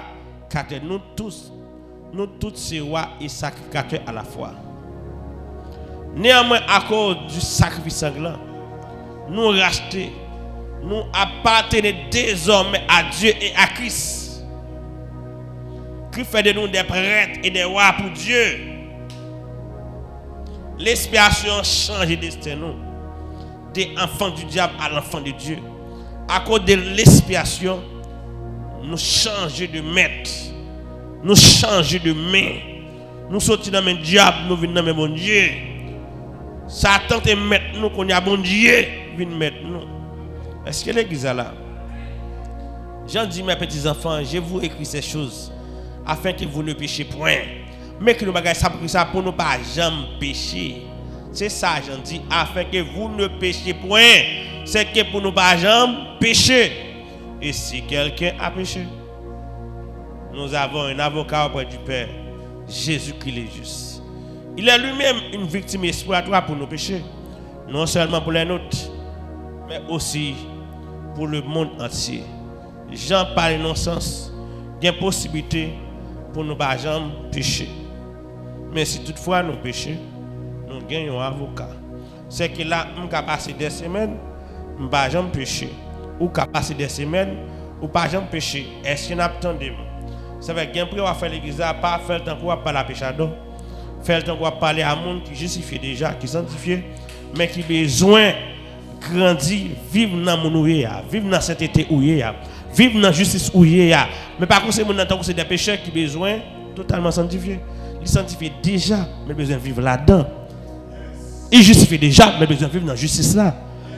Nous tous ces rois et sacrificateurs à la fois. Néanmoins, à cause du sacrifice sanglant, nous rachetés, nous appartenons désormais à Dieu et à Christ, qui fait de nous des prêtres et des rois pour Dieu. L'expiation change le destin nous, des enfants du diable à l'enfant de Dieu. À cause de l'expiation, nous changeons de maître, nous changeons de main, nous sortons dans le diable, nous venons dans le bon Dieu. Satan te mettre nous qu'on y a bon Dieu, vient mettre nous. Est-ce que l'église est là? Jean dit, mes petits enfants, je vous écris ces choses afin que vous ne péchiez point. Mais que nous bagayons ça pour ne pas jamais pécher. C'est ça, Jean dit, afin que vous ne péchiez point. C'est que pour ne pas jamais pécher. Et si quelqu'un a péché, nous avons un avocat auprès du Père, Jésus-Christ est juste. Il est lui-même une victime exploratoire pour nos péchés. Non seulement pour les nôtres, mais aussi pour le monde entier. Jean parle non-sens. Il y a une possibilité pour nous ne pas jamais pécher. Mais si toutefois nous péchons, nous gagnons un avocat. C'est que là, nous avons passé des semaines, nous ne pas jamais pécher. Ou avons passé des semaines, ou pas jamais pécher. Est-ce qu'il y a un temps de ça veut dire qu'on va faire l'église, pas faire le temps qu'on va parler à péchador. Faire le temps qu'on va parler à un monde qui justifie déjà, qui sanctifie, mais qui a besoin de grandir, vivre dans mon ouïe, vivre dans cette été ouïe, vivre dans la justice ouïe. Mais par contre, c'est des pécheurs qui ont besoin totalement sanctifiés. Ils sanctifient déjà, mais besoin de vivre là-dedans. Ils justifient déjà, mais besoin de vivre dans la justice là.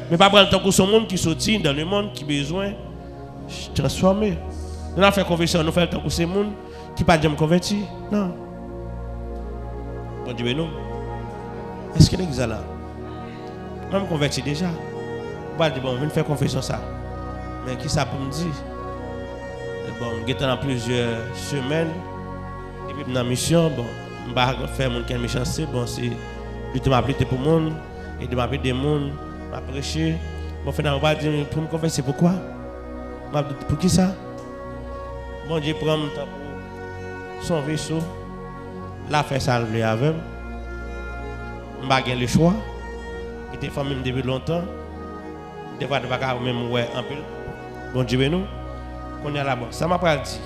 Mais pas prendre le temps que ce monde qui sortit dans le monde qui a besoin de transformer. Nous avons fait conversion, nous faisons le temps que ce monde qui n'a pas de converti. Non. Bon Dieu, non. Est-ce que l'église est là? Moi, je me convertis déjà. Bon, je vais faire confession ça. Mais qui ça pour me dire? Bon, je suis dans plusieurs semaines. Et puis, dans la mission, bon, je vais faire mon quelle méchanceté. Bon, c'est de m'appeler pour le monde. Et de m'appeler des mondes, m'apprêcher. Bon, finalement, on va dire pour me confesser. Pourquoi? Pour qui ça? Bon Dieu prend le temps pour son vaisseau. La fait salver avec. Je n'ai pas le choix. Il était famille depuis longtemps. Des fois, je ne peux pas même ouais un peu. Bon Dieu, nous, on est là-bas. Ça m'a pas dit.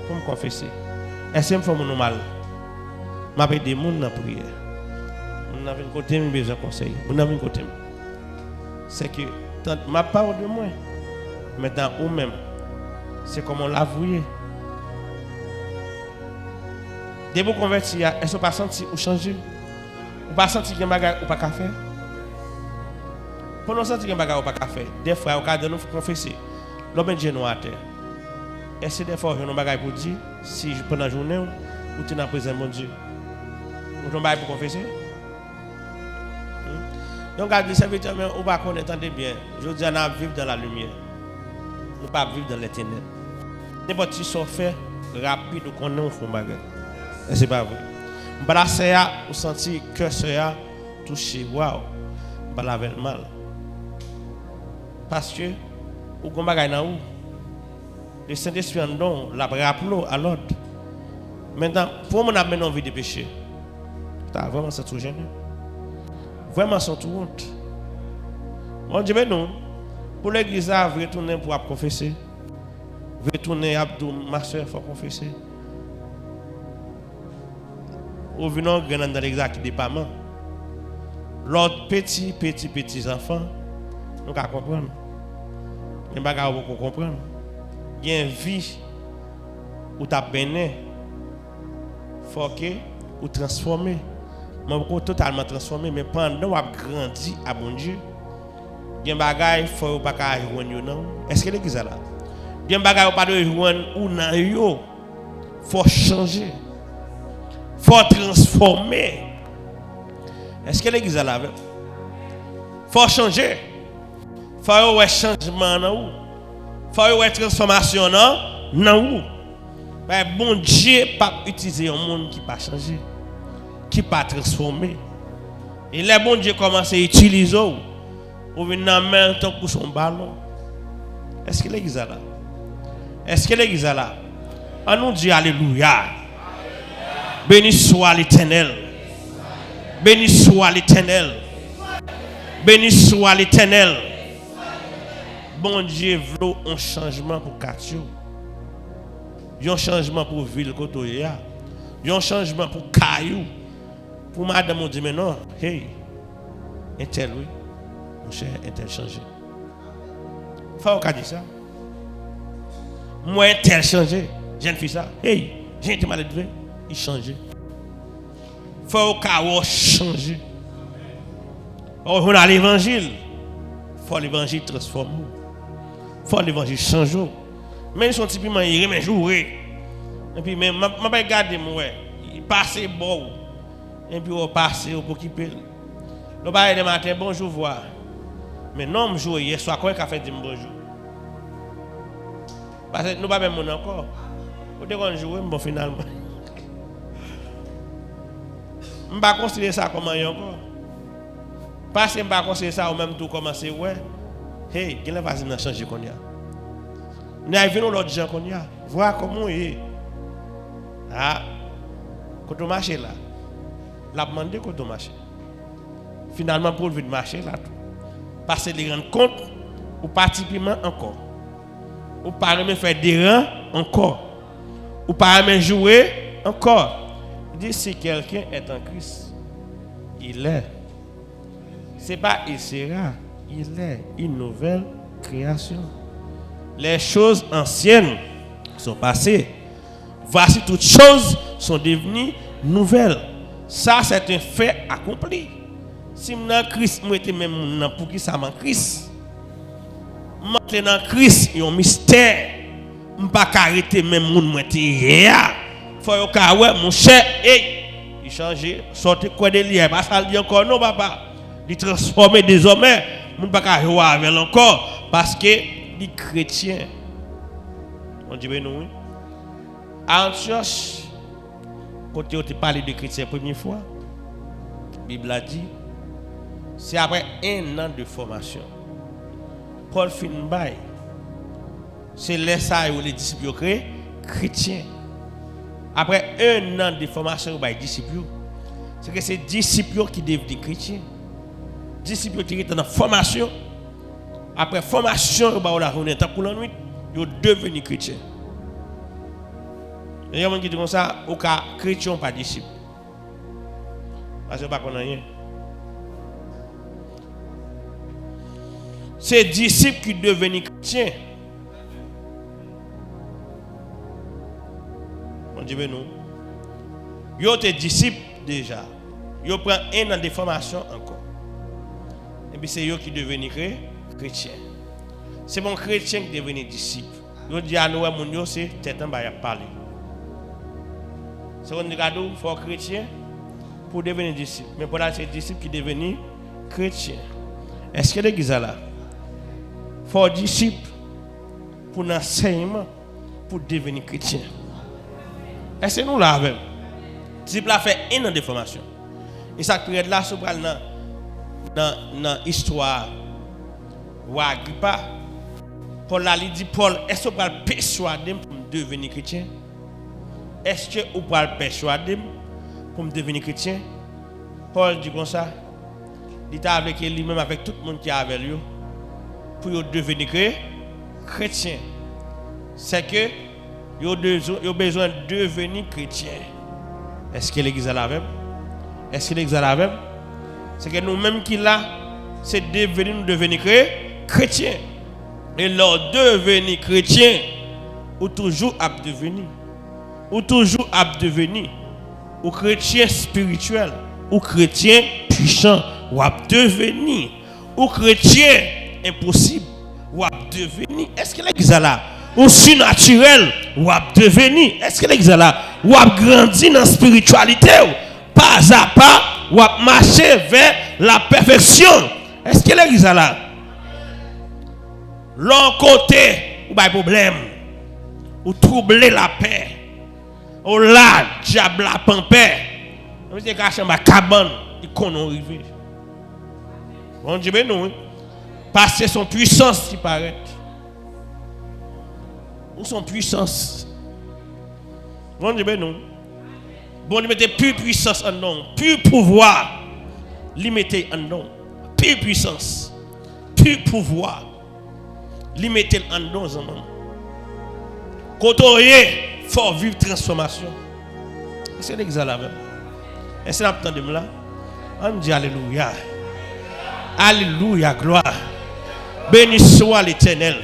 Pour me confesser. Est-ce que je fais mon mal? Je vais aider les gens dans la prière. Je n'ai pas côté besoin de conseil. Je n'ai pas côté. C'est que ma parole de moi, maintenant, ou même, c'est comme on l'a voué. Dès que vous convertir, est-ce que vous pas senti ou changer? Vous pas senti qu'il y a des choses ou pas qu'à faire? Pour nous sentir qu'il y a des choses ou pas qu'à faire, des fois, au cas de nous confesser, l'homme est genou à terre. Est-ce que des fois, vous avez des choses pour dire, si je prends la journée, ou tu n'as pas besoin de mon Dieu? Vous avez des choses pour confesser? Donc, à 17 ans, on va connaître bien. Je dis, on va vivre dans la lumière. On ne va pas vivre dans les ténèbres. N'importe qui soit fait rapide ou qu'on ait un fond bagage. Et c'est pas vrai. Brasser ou sentir que ça touché. Waouh. Pas la mal. Parce que ou qu'on bagage dans où le Saint-Esprit en don la rappelé à l'ordre. Maintenant, pour mon amener envie de pécher. Tu as vraiment senti gêné. Vraiment senti honte. Mon Dieu, mais non. Pour l'église, vous retourner pour confesser. Vous retourner à ma soeur, il faut confesser. Ou venons dans l'église qui dépend. L'autre petits enfants, nous allons comprendre. Il y a des choses qu'on comprendre. Il y a une vie où tu as béni. Il faut que vous transformez. Je suis totalement transformé, mais pendant que vous avez grandi à bon Dieu, il y a des choses qu'il faut pas joindre. Est-ce que l'église est là? Il y a des choses qu'il ne faut pas joindre. Il faut changer. Il faut transformer. Est-ce que l'église est là? Il faut changer. Il faut avoir un changement. Il faut avoir une transformation. Non. Mais bon Dieu n'a pas utilisé un monde qui n'a pas changé, qui n'a pas transformé. Et les bon Dieu commence à utiliser. Ou venir dans la main pour son ballon. Est-ce que l'église est là? Est-ce que l'église est là? On nous dit Alléluia. Béni soit l'Éternel. Béni soit l'Éternel. Béni soit l'Éternel. Bon Dieu veut un changement pour Katio. Un changement pour ville Kotoya. Un changement pour Kayou. Pour madame on dit mais non, hey, un tel oui. Mon cher, un tel changé. Faut qu'on dise ça. Moi un tel changé. Jeune fille ça. Hey, j'ai été malade, il change. Faut qu'on change. On a l'évangile. Faut l'évangile transformer. Faut l'évangile changer. Mais son typiquement il remet jouer. Et puis même m'a pas regarder moi. Il passe bon. Et puis on passe pour quitter. Le bail de matin bonjour voir. Mais non, je joue hier soir, quoi qu'a fait dire bonjour. Parce que nous pas même encore. Au début on joue, bon finalement. Je ne vais pas considérer ça comme un encore. Parce que je ne vais pas considérer ça au même tout commencer ouais. Hey, quelle va t changer qu'on y a? Nous arrivons l'autre gens qu'on y a. Voir comment il est. Ah, quand on marche là, la demande quand on marche. Finalement pour le marcher là tout. Parce que les rendre compte ou particulièrement encore. Ou pas même faire des rangs encore. Ou pas même jouer encore. Il dit si quelqu'un est en Christ, il est. C'est pas il sera, il est une nouvelle création. Les choses anciennes sont passées. Voici toutes choses sont devenues nouvelles. Ça c'est un fait accompli. Si je suis Christ, je suis même pour qui ça m'a Christ. Je suis dans Christ, il y a un mystère. Je ne peux pas arrêter même mon il faut que mon cher, il change, sortez quoi de liens. Pas ça dit encore non papa. Il transforme désormais, je ne peux pas jouer avec encore parce que les chrétiens. On dit nous. À Antioche, quand on parle de chrétiens la première fois, la Bible a dit c'est après un an de formation. Paul Finbay, C'est là ça où les disciples créent chrétiens. Après un an de formation par les disciples, c'est que c'est disciples qui deviennent chrétiens. Disciples qui sont en formation. Après formation, ils deviennent chrétiens. Il y a des gens qui disent comme ça, au cas chrétien pas disciple. Parce que pas qu'on a rien. C'est disciples qui deviennent chrétiens. On dit nous. Yo tes disciples déjà. Yo prend un an de formation encore. Et puis c'est eux qui deviennent chrétiens. C'est mon chrétien qui devient disciple. Yo dit à nous mon yo c'est tête en bas y parler. C'est un cadeau pour chrétien pour devenir disciple. Mais pour là c'est disciple qui devenir chrétien. Est-ce que l'église là faut disciple pour l'enseignement pour devenir chrétien? Est-ce que nous l'avons? Disciple a fait un an de formation. Et ça période là sur dans l'histoire ou Agrippa, Paul a dit Paul, est-ce que vous pouvez persuader pour devenir chrétien? Est-ce que vous pouvez persuader pour devenir chrétien? Paul dit comme ça. Il était avec lui-même, avec tout le monde qui est avec lui, pour devenir chrétien. C'est que vous avez besoin de devenir chrétien. Est-ce que l'église est la même? Est-ce que l'église est la même? C'est que nous-mêmes qui là, c'est devenir chrétien. Et leur devenir chrétien, ou toujours à devenir. Ou toujours à devenir. Ou chrétien spirituel. Ou chrétien puissant. Ou à devenir. Ou chrétien impossible. Ou à devenir. Est-ce que l'église est là? Ou surnaturel. Ou à devenir. Est-ce que l'église est là? Ou à grandir dans la spiritualité. Pas à pas. Ou à marcher vers la perfection. Est-ce que l'église est là? L'un côté, ou pas de problème. Ou troubler la paix. Ou là, diable la pampère. On dit que ma cabane, il connaît arriver. On dit ben non. Parce que son puissance qui paraît. Ou son puissance. On dit ben non. Bon, il mettait plus puissance en nous, plus pouvoir. Limité en nous, plus puissance, plus pouvoir. Limité en nous, en nous. Quand on est, il faut vivre transformation. C'est l'exemple là même. Est-ce que vous entendez là? On dit Alléluia. Alléluia, gloire. Béni soit l'Éternel.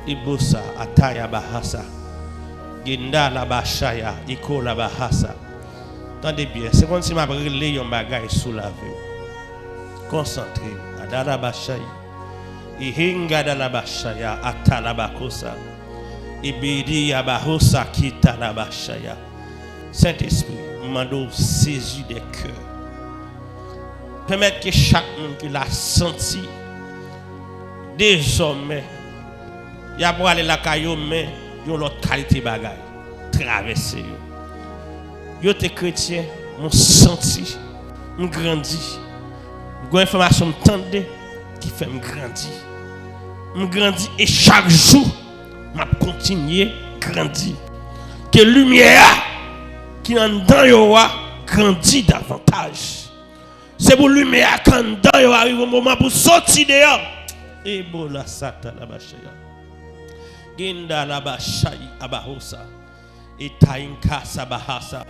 Ibosa, Ataya Bahasa. Ginda la Bashaya, Iko la Bahasa. Attendez bien, c'est comme si je brûlé un bagage sous la vie. Concentré. Adala Bashaya. Ihinga da la Bashaya, Atala Bakosa. Ibidi Yabahosa, Kita la Bashaya. Saint-Esprit, mando saisi des cœurs. Permettre que chaque monde qui l'a senti, désormais, il y a pour aller la caillou, mais il y a l'autre qualité bagaille. Traverser. Yo te chrétien, mon senti, mon grandi. Une information m'tende qui fait me grandir. Me grandi et chaque jour, m'a continuer grandir. Que lumière qui en dedans yo grandit davantage. C'est pour lumière quand dedans yo arrive au moment pour sortir dehors. Et bon la sata la bashaya. Ginda la bashai abahosa. Et tainka sabahasa.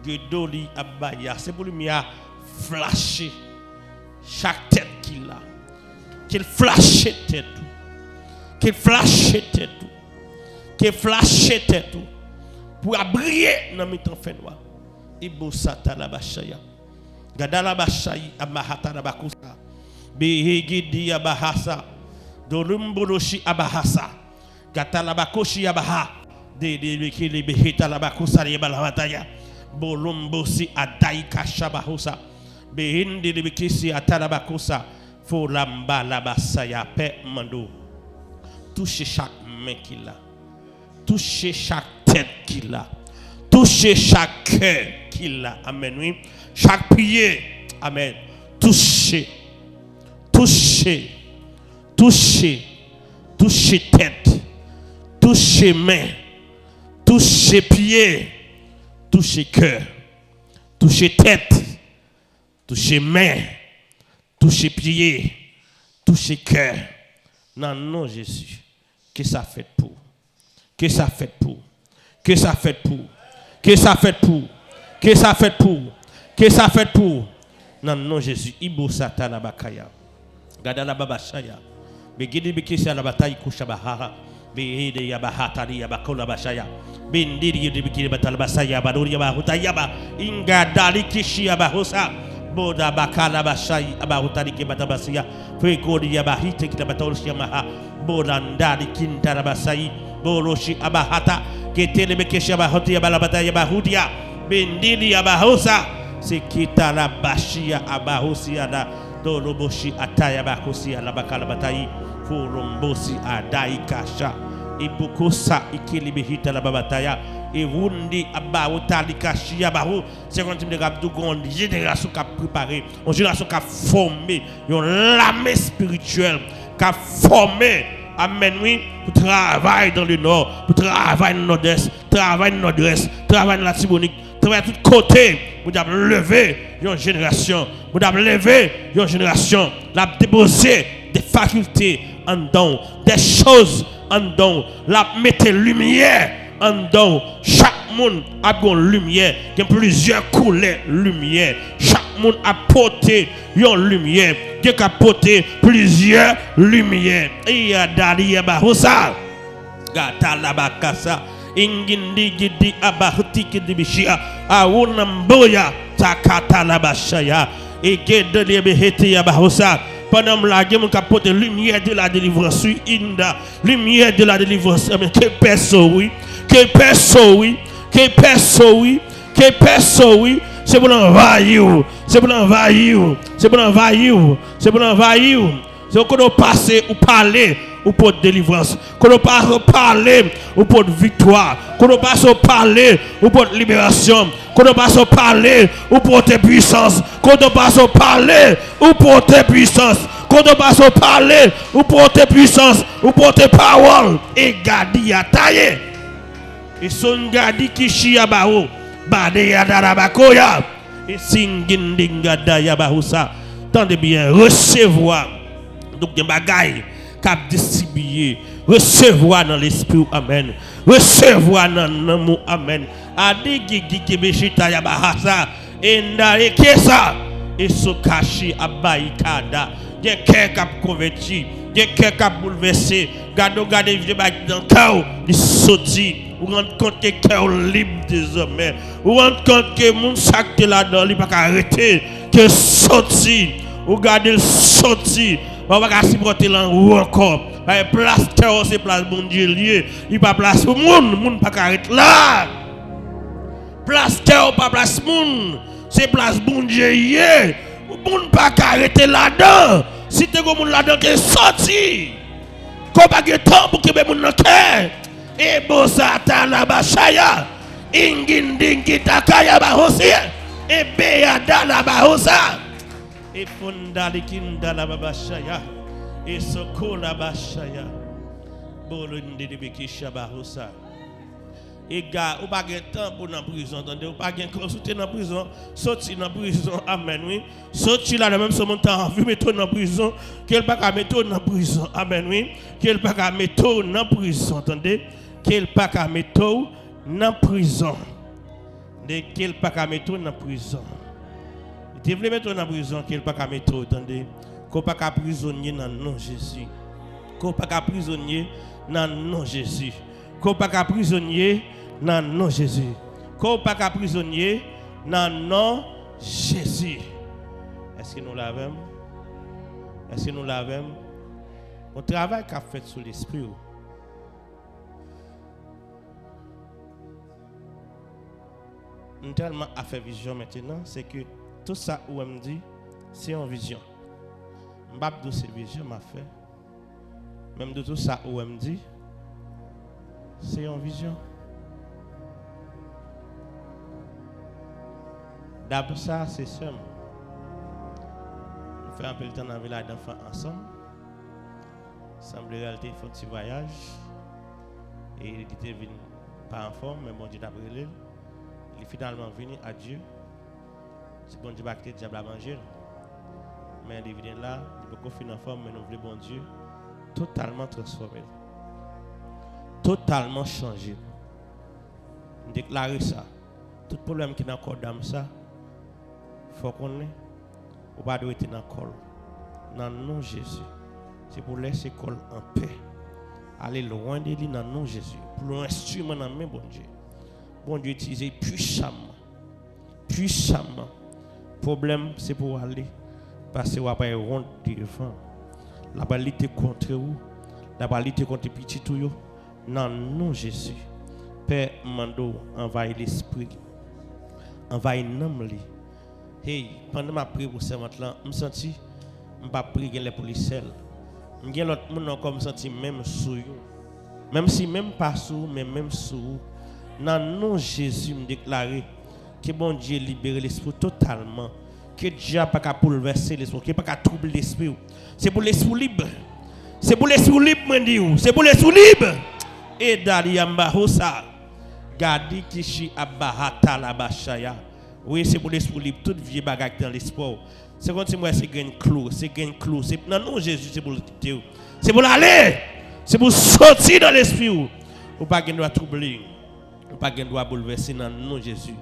Gedoli abaya. C'est pour lumière flasher chaque tête qu'il a. Qu'il flashe tête tout. Qu'il flashe tête tout. Qu'il flashe tête tout. Pour briller dans mes temps fin noir. Ibo sata la bashaya. Gadala bashai amahata la bakusa. Behegidi abahasa. Dolumboloshi abahasa. Gatala bakoshi abaha. De bekili behita la bakusa yebalamataya. Bolumbosi adaika shabahosa. Behindi de bekisi atalabakosa. Folamba la basaya pe mando. Touchez chaque main qu'il a. Touchez chaque tête qu'il a. Touchez chaque cœur qu'il a. Amen. Oui. Chaque prière. Amen. Touchez. Touchez. Touchez. toucher tête, toucher main, toucher pied, toucher cœur, toucher tête, toucher main, toucher pied, toucher cœur. Non, non, Jésus. Que ça fait pour? Que ça fait pour? Que ça fait pour? Que ça fait pour? Que ça fait pour? Que ça fait pour? Non, non, Jésus. Ibo satana bakaya. Gada la baba shaya. Begidi bikisi la bataille kushabaha. Behede yabahata yabakola bashaya. Bindiri yibikiri batalbasaya baduri yabahuta yaba. Inga dali kishi yabahosa. Boda bakala bashai abahutari ke batabasia. Fekodi yabahite kitabatolshi yamaha. Boda ndali kintara basai. Boroshi abahata. Ketele bekeshi abahoti yabalabata yabahudia. Bindiri yabahosa. Sekita la bashia abahosia da. Doloboshi ataya bakosia la bakala batai. Furumbosi adai kasha. Ibukosa ikilibihita la babataya. Et wundi abawota likashi abahu. C'est quand tu me regardes une génération qui a préparé, une génération qui a formé, une lame spirituelle qui a formé. Amen, oui, pour travailler dans le nord, pour travailler dans le nord-est, travailler dans le nord-ouest, travailler dans la Tibonique, travailler de tous côtés. Vous avez levé une génération, vous avez levé une génération, la déposer des facultés en don, des choses en don, la mettre lumière en don. Chaque monde a une lumière, il y a plusieurs couleurs lumière. Chaque monde a porté une lumière, il a porté plusieurs lumières. Et il y a Dalia Bahosa, Gata Labakasa, Ingindi Gidi Abahuti Kidibishia, Awunamboya, Takata Labashaya, et Gedeli Beheti Abahosa. Pendant la guerre, on a porté lumière de la délivrance, Inda, lumière de la délivrance. Mais que personne, oui, que personne, oui, que personne, oui, que personne, oui. C'est pour l'envahir, c'est pour l'envahir, c'est pour l'envahir, c'est pour l'envahir. C'est qu'on a passé ou parler ou pour délivrance, qu'on a passé parler ou pour victoire, qu'on a passé parler ou pour libération, qu'on a passé parler ou pour tes puissances, qu'on a passé parler ou pour tes puissances, qu'on a passé parler ou pour tes puissances, ou pour tes paroles. Et gadi a taillé. Et son gadi kishi yabaho. Bade yadarabakoya. Et singindinga dayabahusa. Tendez bien, recevoir. Donc des bagailles cap distribuer, recevoir dans l'esprit, amen, recevoir dans l'amour, amen. Adi gigi kebeshita yabahasa endare kesa et sokashi abaikada. Des cœurs cap converti, des cœurs cap bouleversé. Gado gade vieux bag dans cœur, il sorti. Vous rendez compte que cœur libre désormais. Vous rendez compte que mon sac là-dedans, il pas arrêter, que sorti. Vous gardez le sorti. On va pas supporter l'en encore. Place cœur, c'est place bon Dieu lié. Il pas place pour monde pas arrêter là. Place cœur, pas place monde. C'est place bon Dieu lié. Monde pas arrêter là-dedans. Si tu as monde là-dedans qui est sorti. Qu'on pas de temps pour que monde dans cœur. Et bosata la bashaya. Ingindingi takaya bahosia. Et beada la bahosa. Et fondalikinda la babashaya. Et sokola bashaya. Bolundi de bekisha bahosa. Et gars, ou pas de temps pour dans prison, entendez? Ou pas de consulter dans prison, sorti dans prison, amen, oui. Sorti là, même ce montant, vu mettre dans prison, qu'elle pas qu'à mettre dans prison, amen, oui. Qu'elle pas qu'à mettre dans prison, entendez? Qu'elle pas qu'à mettre dans prison. Qu'elle pas qu'à mettre dans prison. Tu veux mettre dans prison, qu'elle pas qu'à mettre, entendez? Qu'on pas qu'à prisonnier dans nom Jésus. Qu'on pas qu'à prisonnier dans nom Jésus. Qu'on pas qu'à prisonnier dans nom Jésus. Qu'on pas qu'à prisonnier dans nom Jésus. Est-ce que nous l'avons? Est-ce que nous l'avons? On travaille qu'a fait sur l'esprit. On tellement a fait vision maintenant, c'est que tout ça où elle me dit, c'est en vision. M'abdou c'est vision m'a fait. Même de tout ça où elle me dit, c'est en vision. D'abord ça, c'est simple. On fait un peu de temps dans la village d'enfants ensemble. semble réalité fait un petit voyage et il était venu pas en forme mais bon Dieu t'a brûlé. Il est finalement venu à Dieu. C'est bon Dieu va quitter diable à manger. Mais il vient là, il peut finir en forme mais nous voulons bon Dieu totalement transformé. Totalement changé. Déclarer ça. Tout problème qui est dans le corps d'âme ça, il faut qu'on ait. Ou pas doit être dans le corps. Dans le nom de Jésus. C'est pour laisser le corps en paix. Aller loin de lui dans le nom de Jésus. Pour l'instrument dans la main, bon Dieu. Bon Dieu utiliser puissamment. Puissamment. Le problème, c'est pour aller. Parce que vous avez rond devant. La balité contre vous. La balité contre les petits tout. Dans le nom de Jésus. Père Mando, envahit l'esprit. Envahit l'âme. Hey, pendant ma prière pour ce matin, je me sens je ne pas prier les policiers. Je suis l'autre monde comme senti même sous même si même pas sous mais même sous. Dans le nom de Jésus me déclarer que bon Dieu libère l'esprit totalement. Que Dieu n'a pas qu'à bouleverser l'esprit, qu'il n'a pas qu'à troubler l'esprit. C'est pour l'esprit libre. C'est pour l'esprit libre, moi dis. C'est pour l'esprit libre. Et Daliamba Hosa. Gadi Kishi Abahata la Bashaya. Oui, c'est pour l'esprit libre. Toute vie bagarre dans l'espoir. C'est comme si moi c'est gain clou. C'est gain clou. Non, non, Jésus, c'est pour le quitter. C'est pour l'aller. C'est pour sortir dans l'esprit. Ou pas qu'il doit troubler. Ou pas qu'il doit bouleverser dans le nom de Jésus.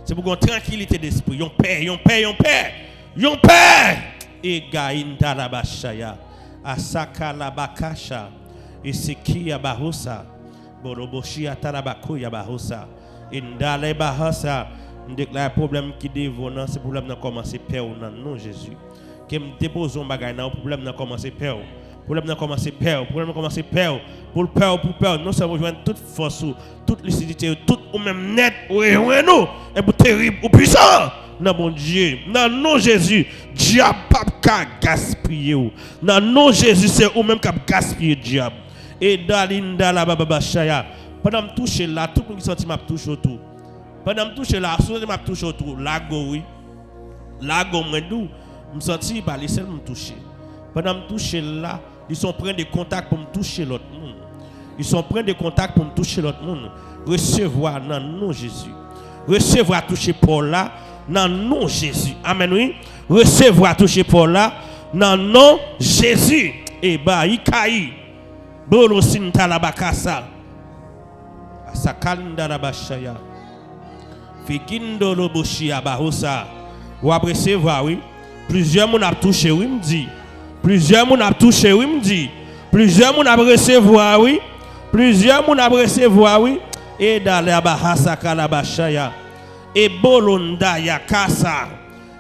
C'est pour une tranquillité d'esprit. Yon paix, yon paix, yon paix. Yon paix. Et Gaïnda la Bashaya. Asaka la Bakasha. Et c'est qui ya Bahosa. Boroboshi atarabako ya Bahosa. Indale Bahasa. Je déclare problème qui dévore, c'est problème de commencer à perdre dans le nom de Jésus. Que me dépose un bagage dans problème de commencer à perdre. Problème de commencer à perdre, problème de commencer à perdre. Pour perdre, non seulement joindre toute force, toute lucidité, tout ou même net, ou nous, et pour terrible, ou puissant. Dans mon Dieu, dans le nom de Jésus, diable pas gaspiller. Dans le nom de Jésus, c'est ou même qui gaspiller diable. Et dalinda la baba shaya. Pendant me toucher là, tout le monde qui senti m'a touché autour. Pendant me toucher là, souvent m'a touché autour, lago oui. Lago moi dou, me senti pas les seuls me toucher. Pendant me toucher là, ils sont prêts de contact pour me toucher l'autre monde. Ils sont prêts de contact pour me toucher l'autre monde. Recevoir dans le nom de Jésus. Recevoir toucher Paul là dans le nom de Jésus. Amen oui. Recevoir toucher Paul là dans le nom de Jésus. Et bah ikai. Bolo sinta la bakasa. Asakanda la bashaya. Fikindo lo boshia bahosa. Ou après recevoir oui. Plusieurs moun a touché oui me dit. Plusieurs moun a touché oui me dit. Plusieurs moun a recevoir oui. Plusieurs moun a recevoir oui. Et dans la bahasa kalabashaya. Et bolonda ya kasa.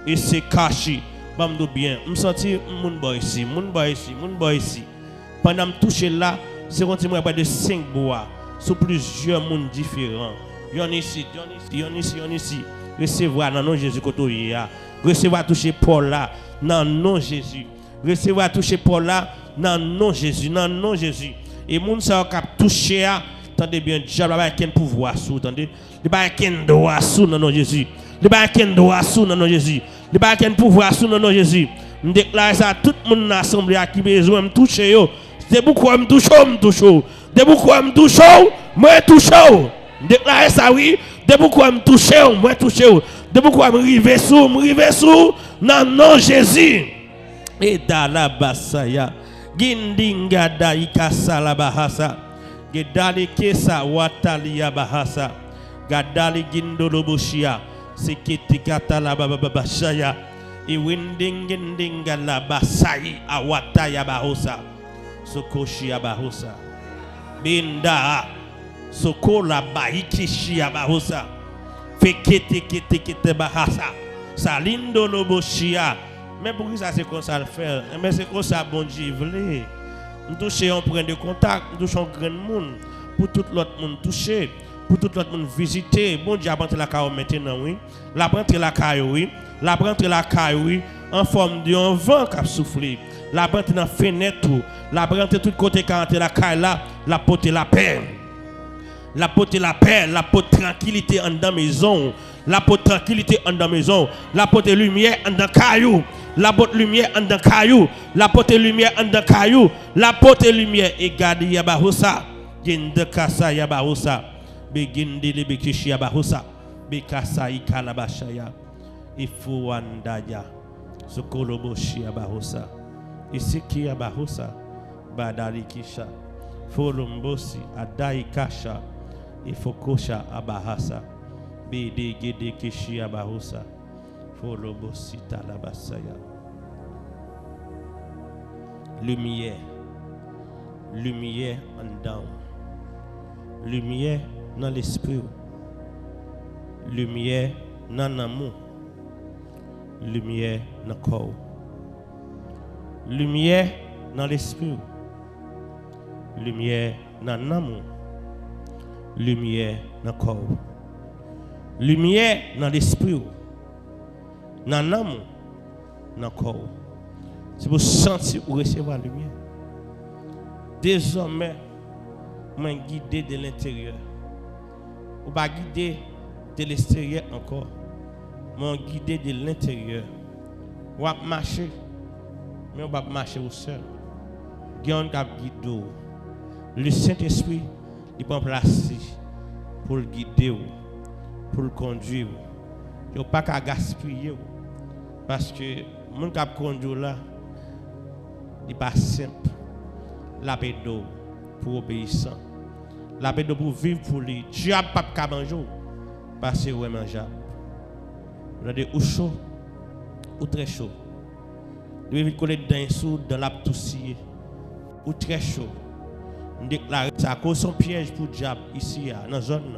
Et c'est caché. Bamdo bien. Me senti moun boy ici, moun boy ici, moun boy ici. Pendant me toucher là, c'est quand moi pas de 5 bois sur plusieurs mondes différents. Yon ici, yon ici, yon ici. Recevoir dans le nom de Jésus côté là. Recevoir toucher Paul là dans le nom de Jésus. Recevoir toucher Paul là dans le nom de Jésus, dans le nom de Jésus. Et moun ça cap toucher, attendez bien, diable pas aucun pouvoir sous, attendez. Il pas aucun droit sous dans le nom de Jésus. Il pas aucun droit sous dans le nom de Jésus. Il pas aucun pouvoir sous dans le nom de Jésus. Je déclare ça à tout le monde dans l'assemblée qui besoin de me toucher. C'est pourquoi je me touche. C'est pourquoi je me touche. Moi touche. Je déclare ça oui. C'est pourquoi je me touche. Moi touche. C'est pourquoi je me rive sous. Dans le nom de Jésus. Et dans la basaya. Gindinga da ikasa la bahasa. Gedali kesa watalia bahasa. Gadali gindolo boshia. Sekitikata la bababashaya. Iwindinga la basai awataya bahosa. Sokoshi abahosa. Binda. Sokola baikishi abahosa. Fekete bahasa. Salindo loboshia. Mais pour ça c'est comme ça le faire. Mais c'est comme ça bon Dieu voulait. Nous toucher on prend de contact, nous touchons grand monde pour tout l'autre monde toucher, pour tout l'autre monde visiter. Bon Dieu a rentré la caille maintenant oui. La rentré la caille oui. La rentré la caille oui en forme d'un vent qui a soufflé. La rentré dans fenêtre, la rentré tout côté quand la caille là, la porte la paix. La porte la paix, la porte tranquillité en dans maison. La porte tranquillité en dans maison. La porte lumière en dans caillou. la porte lumière en dans caillou, la porte lumière en dans caillou, la porte lumière et garde yabahusa, gende kasa yabahusa, beginde le bekishi yabahusa, bekasa ikalabashaya, ifuandaya, sokoloboshi yabahusa, isiki yabahusa, badarikisha, folombosi, adaikasha, ifokosha abahasa, bede gede kishi yabahusa. Lumière, lumière en dedans, lumière dans l'esprit, lumière dans l'amour, lumière dans le corps, lumière dans l'esprit, lumière dans l'amour, lumière dans le corps, lumière dans l'esprit. Dans l'amour, dans le corps. C'est pour sentir ou recevoir la lumière. Désormais, je suis guidé de l'intérieur. Ou pas guidé de l'extérieur encore. Je suis guidé de l'intérieur. Ou pas marcher, mais on va marcher au seul. Guide guide. Le Saint-Esprit, il prend place pour le guider, pour le conduire. Il n'y a pas qu'à gaspiller. Parce que le monde qui a conduit là, il n'est pas simple. La paix d'eau pour obéissant. La paix d'eau pour vivre pour lui. Dieu n'a pas qu'à manger. Parce que vous mangez. Vous avez ou chaud ou très chaud. Vous devez coller dans la toussier. Ou très chaud. On déclare ça. Cause son piège pour le diable ici, dans la zone.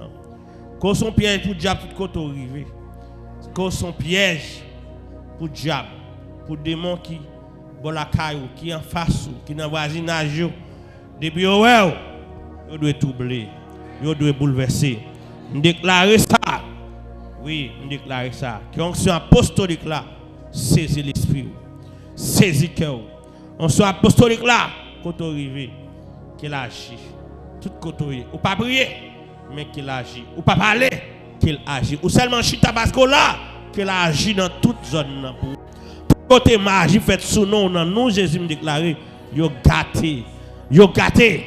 Cause son piège pour le diable tout côté arrivé. Cause son piège pour le diable, pour le démon qui est la caillou, qui est en face, qui est dans le voisinage. Depuis ouais, vous devez troubler, vous devez bouleverser. Nous déclarons ça. Oui, nous déclarons ça. Qui onction apostolique là, saisis l'esprit, saisis le cœur. Onction apostolique là, quand on arrive, qu'il agit. Tout côté, ou pas prier, mais qu'il agit. Ou pas parler, qu'il agit. Ou seulement chita basco là, qu'il agit dans toute zone. Pour côté magie fait sous nous, nous Jésus me déclaré, yo gâté, yo gâté,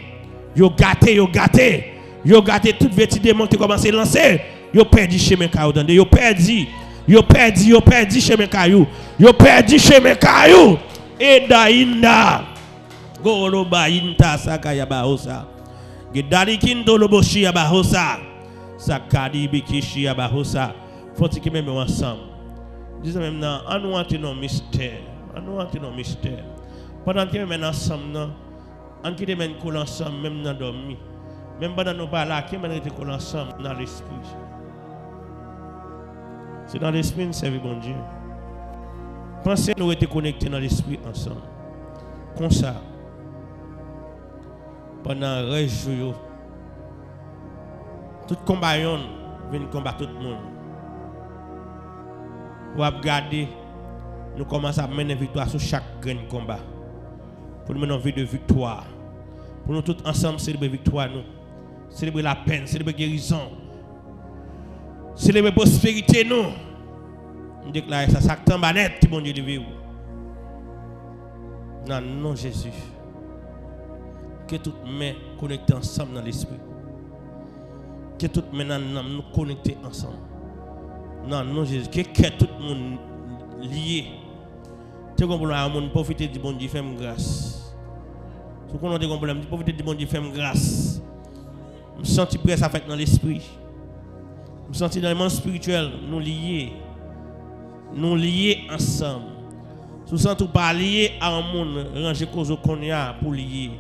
yo gâté, yo gâté, yo gâté toute petit démon qui commence à lancer, yo perdu chemin caillou, yo perdu, yo perdu, yo perdu chemin caillou, yo perdu chemin caillou, et dainda, goroba inta sakaya bahosa, gedali kindo loboshi ya bahosa, sakadi bikishi ya bahosa, faut-il que même ensemble. Disons maintenant, on nous entend nos mystères. On nous entend nos mystères. Pendant que nous sommes ensemble, on quitte même coller ensemble, même dans dormir. Même pendant nous parlons, qui mène rester coller ensemble dans l'esprit. C'est dans l'esprit, nous servons bon Dieu. Pensez nous être connectés dans l'esprit ensemble. Comme ça. Pendant le jour, tout combat vient combattre tout le monde. Pour regarder, nous commençons à mener victoire sur chaque grand combat. Pour nous mener une vie de victoire. Pour nous tous ensemble célébrer victoire, nous. Célébrer la peine, célébrer la guérison. Célébrer la prospérité, nous. Nous déclarons ça, ça tombe net, qui bon Dieu de vivre. Dans le nom de Jésus. Que toutes mains connectées ensemble dans l'esprit. Que toutes mains nous connectées ensemble. Non, non, Jésus, que tout le monde lié. Tu comprends, le monde profiter du bon Dieu, fais grâce. Tu comprends, tu comprends, profiter du bon Dieu, fais grâce. Je me sens prêt à faire dans l'esprit. Je me sens dans le monde spirituel, nous liés. Nous liés ensemble. Si vous sentez pas lié à un monde, rangez cause au konya pour lier.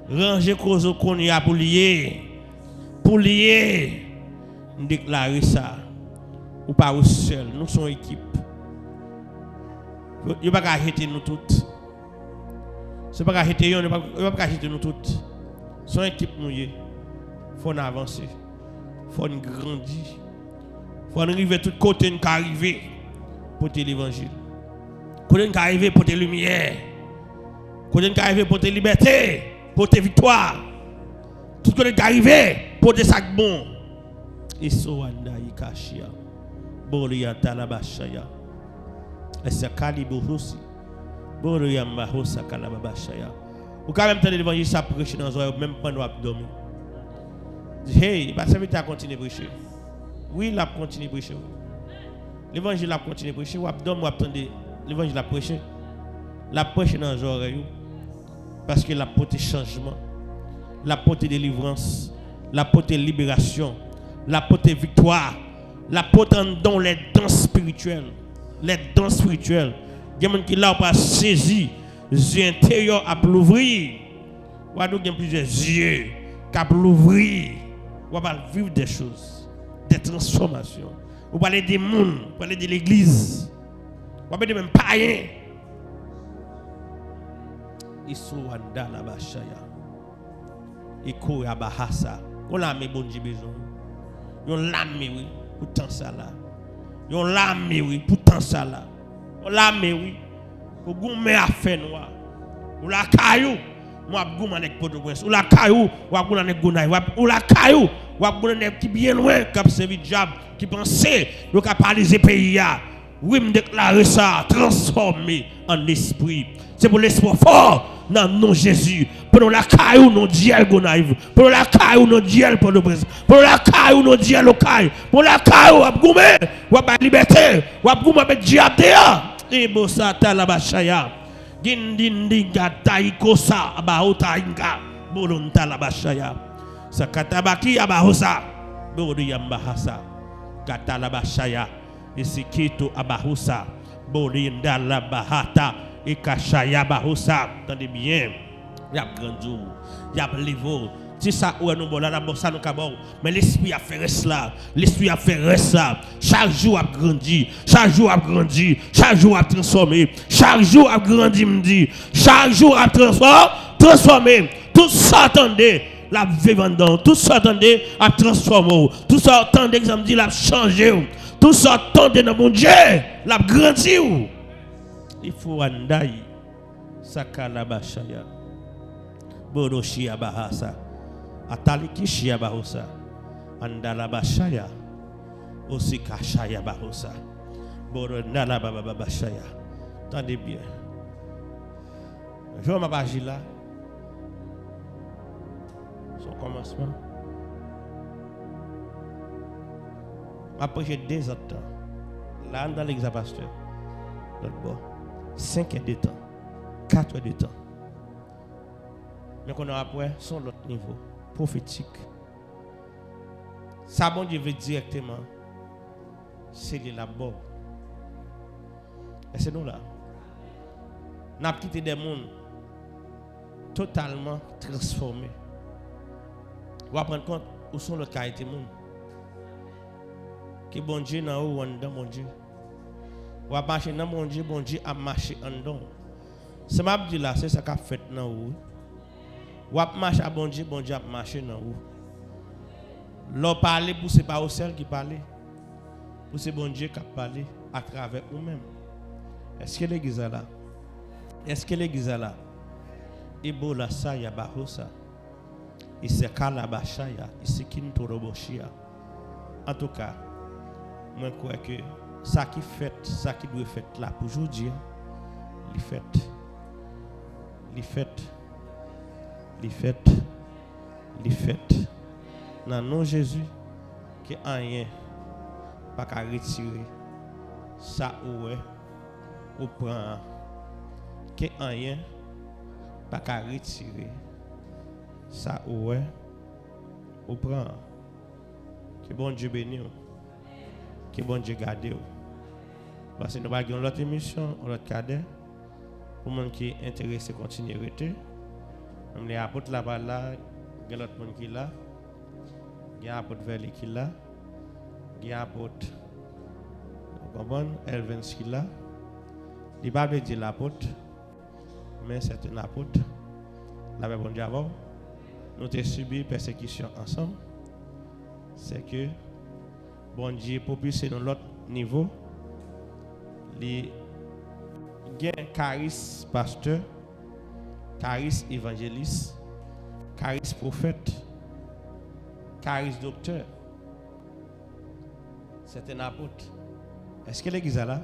Rangez cause au konya pour lier. Pour lier. Nous déclarer ça. Ou pas au seul, nous sommes équipe. Il ne va pas arrêter nous toutes. Ce n'est pas arrêter nous, il ne va pas arrêter nous toutes. Son équipe nous y est. Il faut avancer. Il faut grandir. Il faut arriver de tous côtés, nous arriver pour l'évangile. Côté nous arriver pour la lumière. Côté nous arriver pour la liberté, pour la victoire. Tout côté nous arriver pour des sacs bons. Et so anda ikashia. Boria talabashaya. C'est Kalibuhusi. Boro yamba hosa kalababashaya. Ou quand même t'entendre l'évangile ça prêcher dans oreille même pendant abdomen. Hey, pas servir à continuer prêcher. Oui, la continue prêcher. L'évangile la continue prêcher ou abdomen ou attendre l'évangile la prêcher. La prêcher dans oreille parce que la porte changement, la porte délivrance, la porte libération, la porte victoire, la porte en don les dons spirituels. Les dons spirituels. Il y a des gens qui là pas saisi, les yeux intérieurs à l'ouvrir. Ou à nous plusieurs yeux qui à l'ouvrir. Ou à vivre des choses, des transformations. Ou parler des mondes, parler de l'église. Ou parler même païens. Isu wanda la bashaya. Iko ya bahasa. On l'a mis bon Dieu besoin. On l'a mis oui pour tant ça là. On l'a mis oui pour tant ça là. On l'a mis oui pour goumer à faire noir. Ou la caillou moi goumer avec Port-au-Prince. Ou la caillou ou goumer avec Gonaï. Ou la caillou ou goumer qui bien loin comme servi diable qui pensait le cap paralyser pays là. Oui me déclarer ça transformé en esprit. C'est pour l'espoir fort dans le nom de Jésus. Pour la caillou non diel Gonaïve. Pour la caillou non diel Port-au-Prince. Pour la caillou non diel local. Pour la caillou ou goumer ou ba liberté ou goumer avec diable et bossa talabashaya gindindiga taikosa abaota inga bolonta labashaya sakatabaki abahosa bodi yambahasa katalabashaya isikito abahosa bodi ndalabahata ikashaya bahosa. Attendez bien, y a grandou y a levo. C'est ça où nous bon là ça nous cabon mais l'esprit a fait cela, l'esprit a fait ça. Chaque jour a grandi, chaque jour a grandi, chaque jour a transformé, chaque jour a grandi me dit, chaque jour a transformé. Tout ça attendez la vivant, tout ça attendez a transformé, tout ça attendez exemple dit l'a changé, tout ça attendez dans mon Dieu l'a grandi. Il faut andai sakala bashaya boroshi abahasa Atalikishia bahosa, andala bashaya, osikashaya bahosa, boronala bababashaya. Tendez bien. Je vois ma page là. Son commencement. Après 2 ans de temps. Là, dans l'examen pasteur. L'autre bord. 5 heures de temps. 4 heures de temps. Mais qu'on a après, son l'autre niveau. Prophétique. Ça, bon Dieu veut directement, c'est la bord. Et c'est nous là. Nous avons quitté des mondes totalement transformés. Vous allez prendre compte où sont les qualités monde. Que bon Dieu n'a pas dans mon Dieu. Vous allez marcher dans mon Dieu a marché en dedans. C'est ma dit là, c'est ça qu'a fait dans vous. Ou ap marche à bon Dieu a marché dans vous. L'on parle pour c'est pas au seul qui parle. Pour c'est bon Dieu qui parle à travers vous-même. Est-ce que l'église est là? Est-ce que l'église est là? Ebola sa ya bahosa. Isekala bashaya, isikintoroboshia. En tout cas, moi crois que ça qui fait, ça qui doit faire là pour aujourd'hui, il fait. Dans le nom de Jésus, que rien pas qu'à retirer ça ou prend. Que rien pas qu'à retirer ça ou prend. Que bon Dieu bénisse. Que bon Dieu garde. Parce que nous avons une autre émission, un autre cadet. Pour les gens qui sont intéressés, continuer à rester. Les apôtres là-bas, il y a l'autre monde qui est là. Il y a l'apôtre Verli qui est là. Il y a l'apôtre Elvins qui est là. Il ne va pas dire l'apôtre, mais c'est un apôtre. La bon Dieu avant, nous avons subi persécution ensemble. C'est que bon Dieu propulsé dans l'autre niveau. Les charisme pasteur, charisme évangéliste, charisme prophète, charisme docteur. C'est un apôtre. Est-ce que l'église est là?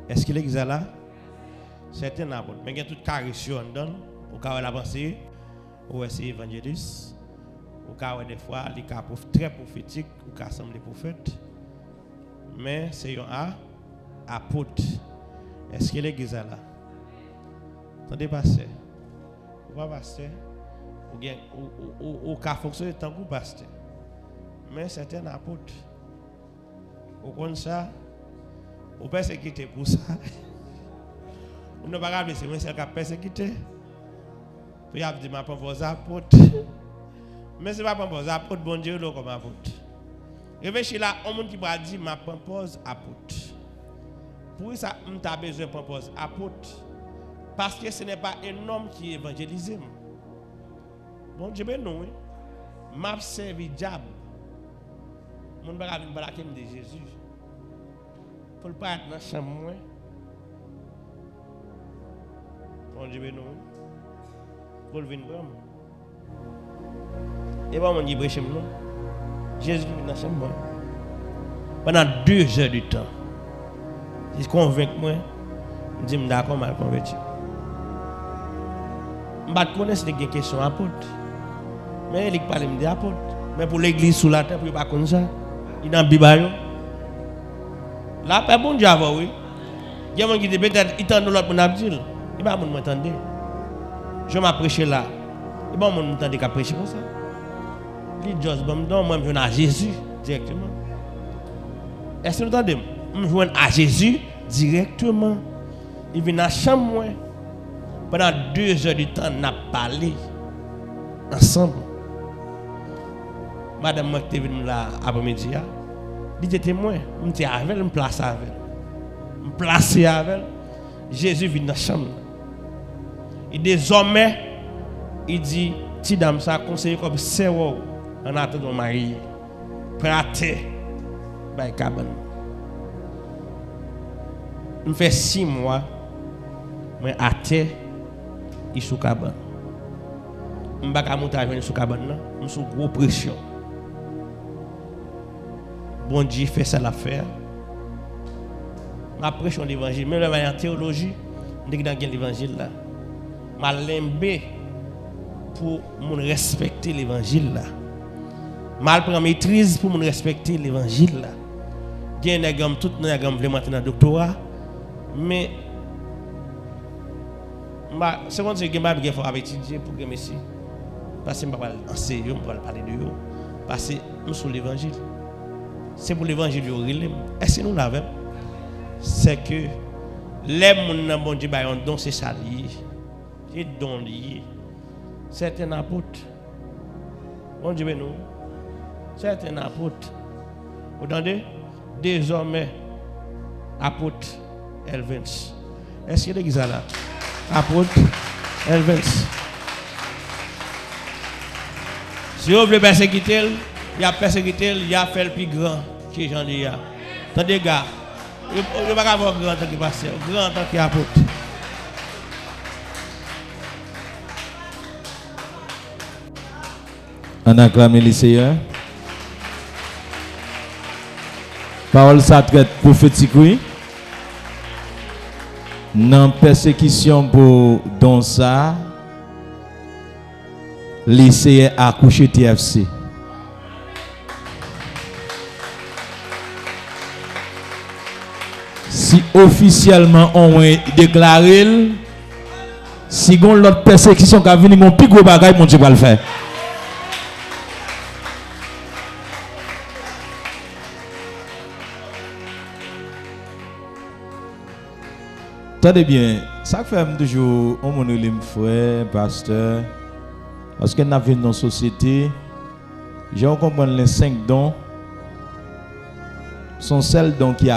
Est-ce que l'église est là? Certains apôtres. Mais il y a toute caressure en donne. Au cas où la pensée, ou est évangéliste. Au cas où des fois, il est très prophétique, ou cas semble prophète. Mais c'est un apôtre. Est-ce que l'église est là? Attendez, pasteur. Ou pas pasteur? Ou cas fonctionner tant que pasteur. Mais c'est un apôtre. Au compte ça, ou persécuté pour ça. On ne va pas c'est moi qui a persécuté. Puis il a dit, je ne suis pas apôtre. Mais ce n'est pas un apôtre, bon Dieu, comme apôtre. Réfléchis là, on monde qui va dire, je ne suis pas apôtre. Pour ça, je n'ai besoin de apôtre. Parce que ce n'est pas un homme qui évangélise. Bon Dieu, non. Je m'ai servi diable. Je ne vais pas venir de Jésus. Pour ne pas être dans la chambre. Bon Dieu, non. Pour le venir vraiment. Et pas mon libre chez moi. Jésus vient dans la chambre. Pendant 2 heures du temps. Il convainc moi. Je dis, d'accord, je suis converti. Je ne connais pas les questions apôtres. Mais il parle d'apôtres. Mais pour l'église sous la terre, il ne pas comme ça. Il est dans la Bible. Là, pas bon Dieu avant, oui. Il y a des gens qui disent peut-être il tente l'autre pour Abdil. Il va m'entendre. Je m'ai prêché là. Il va m'entendre qu'à prêcher comme ça. Il dit juste bon, moi je viens à Jésus directement. Est-ce que vous entendez? Je viens à Jésus directement. Il vient dans la chambre. Pendant 2 heures du temps, on a parlé ensemble. Madame moi qui est venue là après-midi, il était témoin. Je suis avec elle, je me place avec elle. Je me place avec elle. Jésus vient dans la chambre. Et désormais, il dit, ti dame ça conseille comme c'est en attendant mari. Prêté. By cabane. Je fais 6 mois. Mais à terre, il sous cabane. Je ne vais pas monter avec sous cabane. Je suis sous grosse pression. Bon Dieu fait ça l'affaire. Ma pression l'évangile, même en théologie, je suis dans l'évangile là. Ma lembe pour respecter l'évangile là. Mal prend maîtrise pour respecter l'évangile là. Il y a des gens tout vraiment dans le doctorat, mais c'est comme si je vais faire étudier pour que monsieur parce que je vais enseigner, je vais parler de eux parce que nous sommes l'évangile. C'est pour l'évangile de est-ce que nous l'avons? C'est que les gens bon Dieu ont don c'est ça lié. C'est don lié. C'est un apôtre. Bon Dieu nous. C'est un apôtre. Vous entendez? Désormais apôtre Elvins. Est-ce que l'église est là? Apôtre Elvins. Si vous voulez persécuter, il a persécuté, il a fait le plus grand que j'en ai. Attendez, gars, il ne va pas avoir grand tant que pasteur, grand tant qu'apôtre. On acclame les Seigneur. Parole ça traite prophétique, oui. Non persécution pour don ça. L'essayer à coucher TFC. Si officiellement on déclaré, si on l'autre persécution qui a venu, mon plus gros bagage, mon Dieu va le faire. Attendez bien, ça fait toujours on mon frère, pasteur, parce que nous avons une société, j'ai compris les 5 dons sont celles dont qui a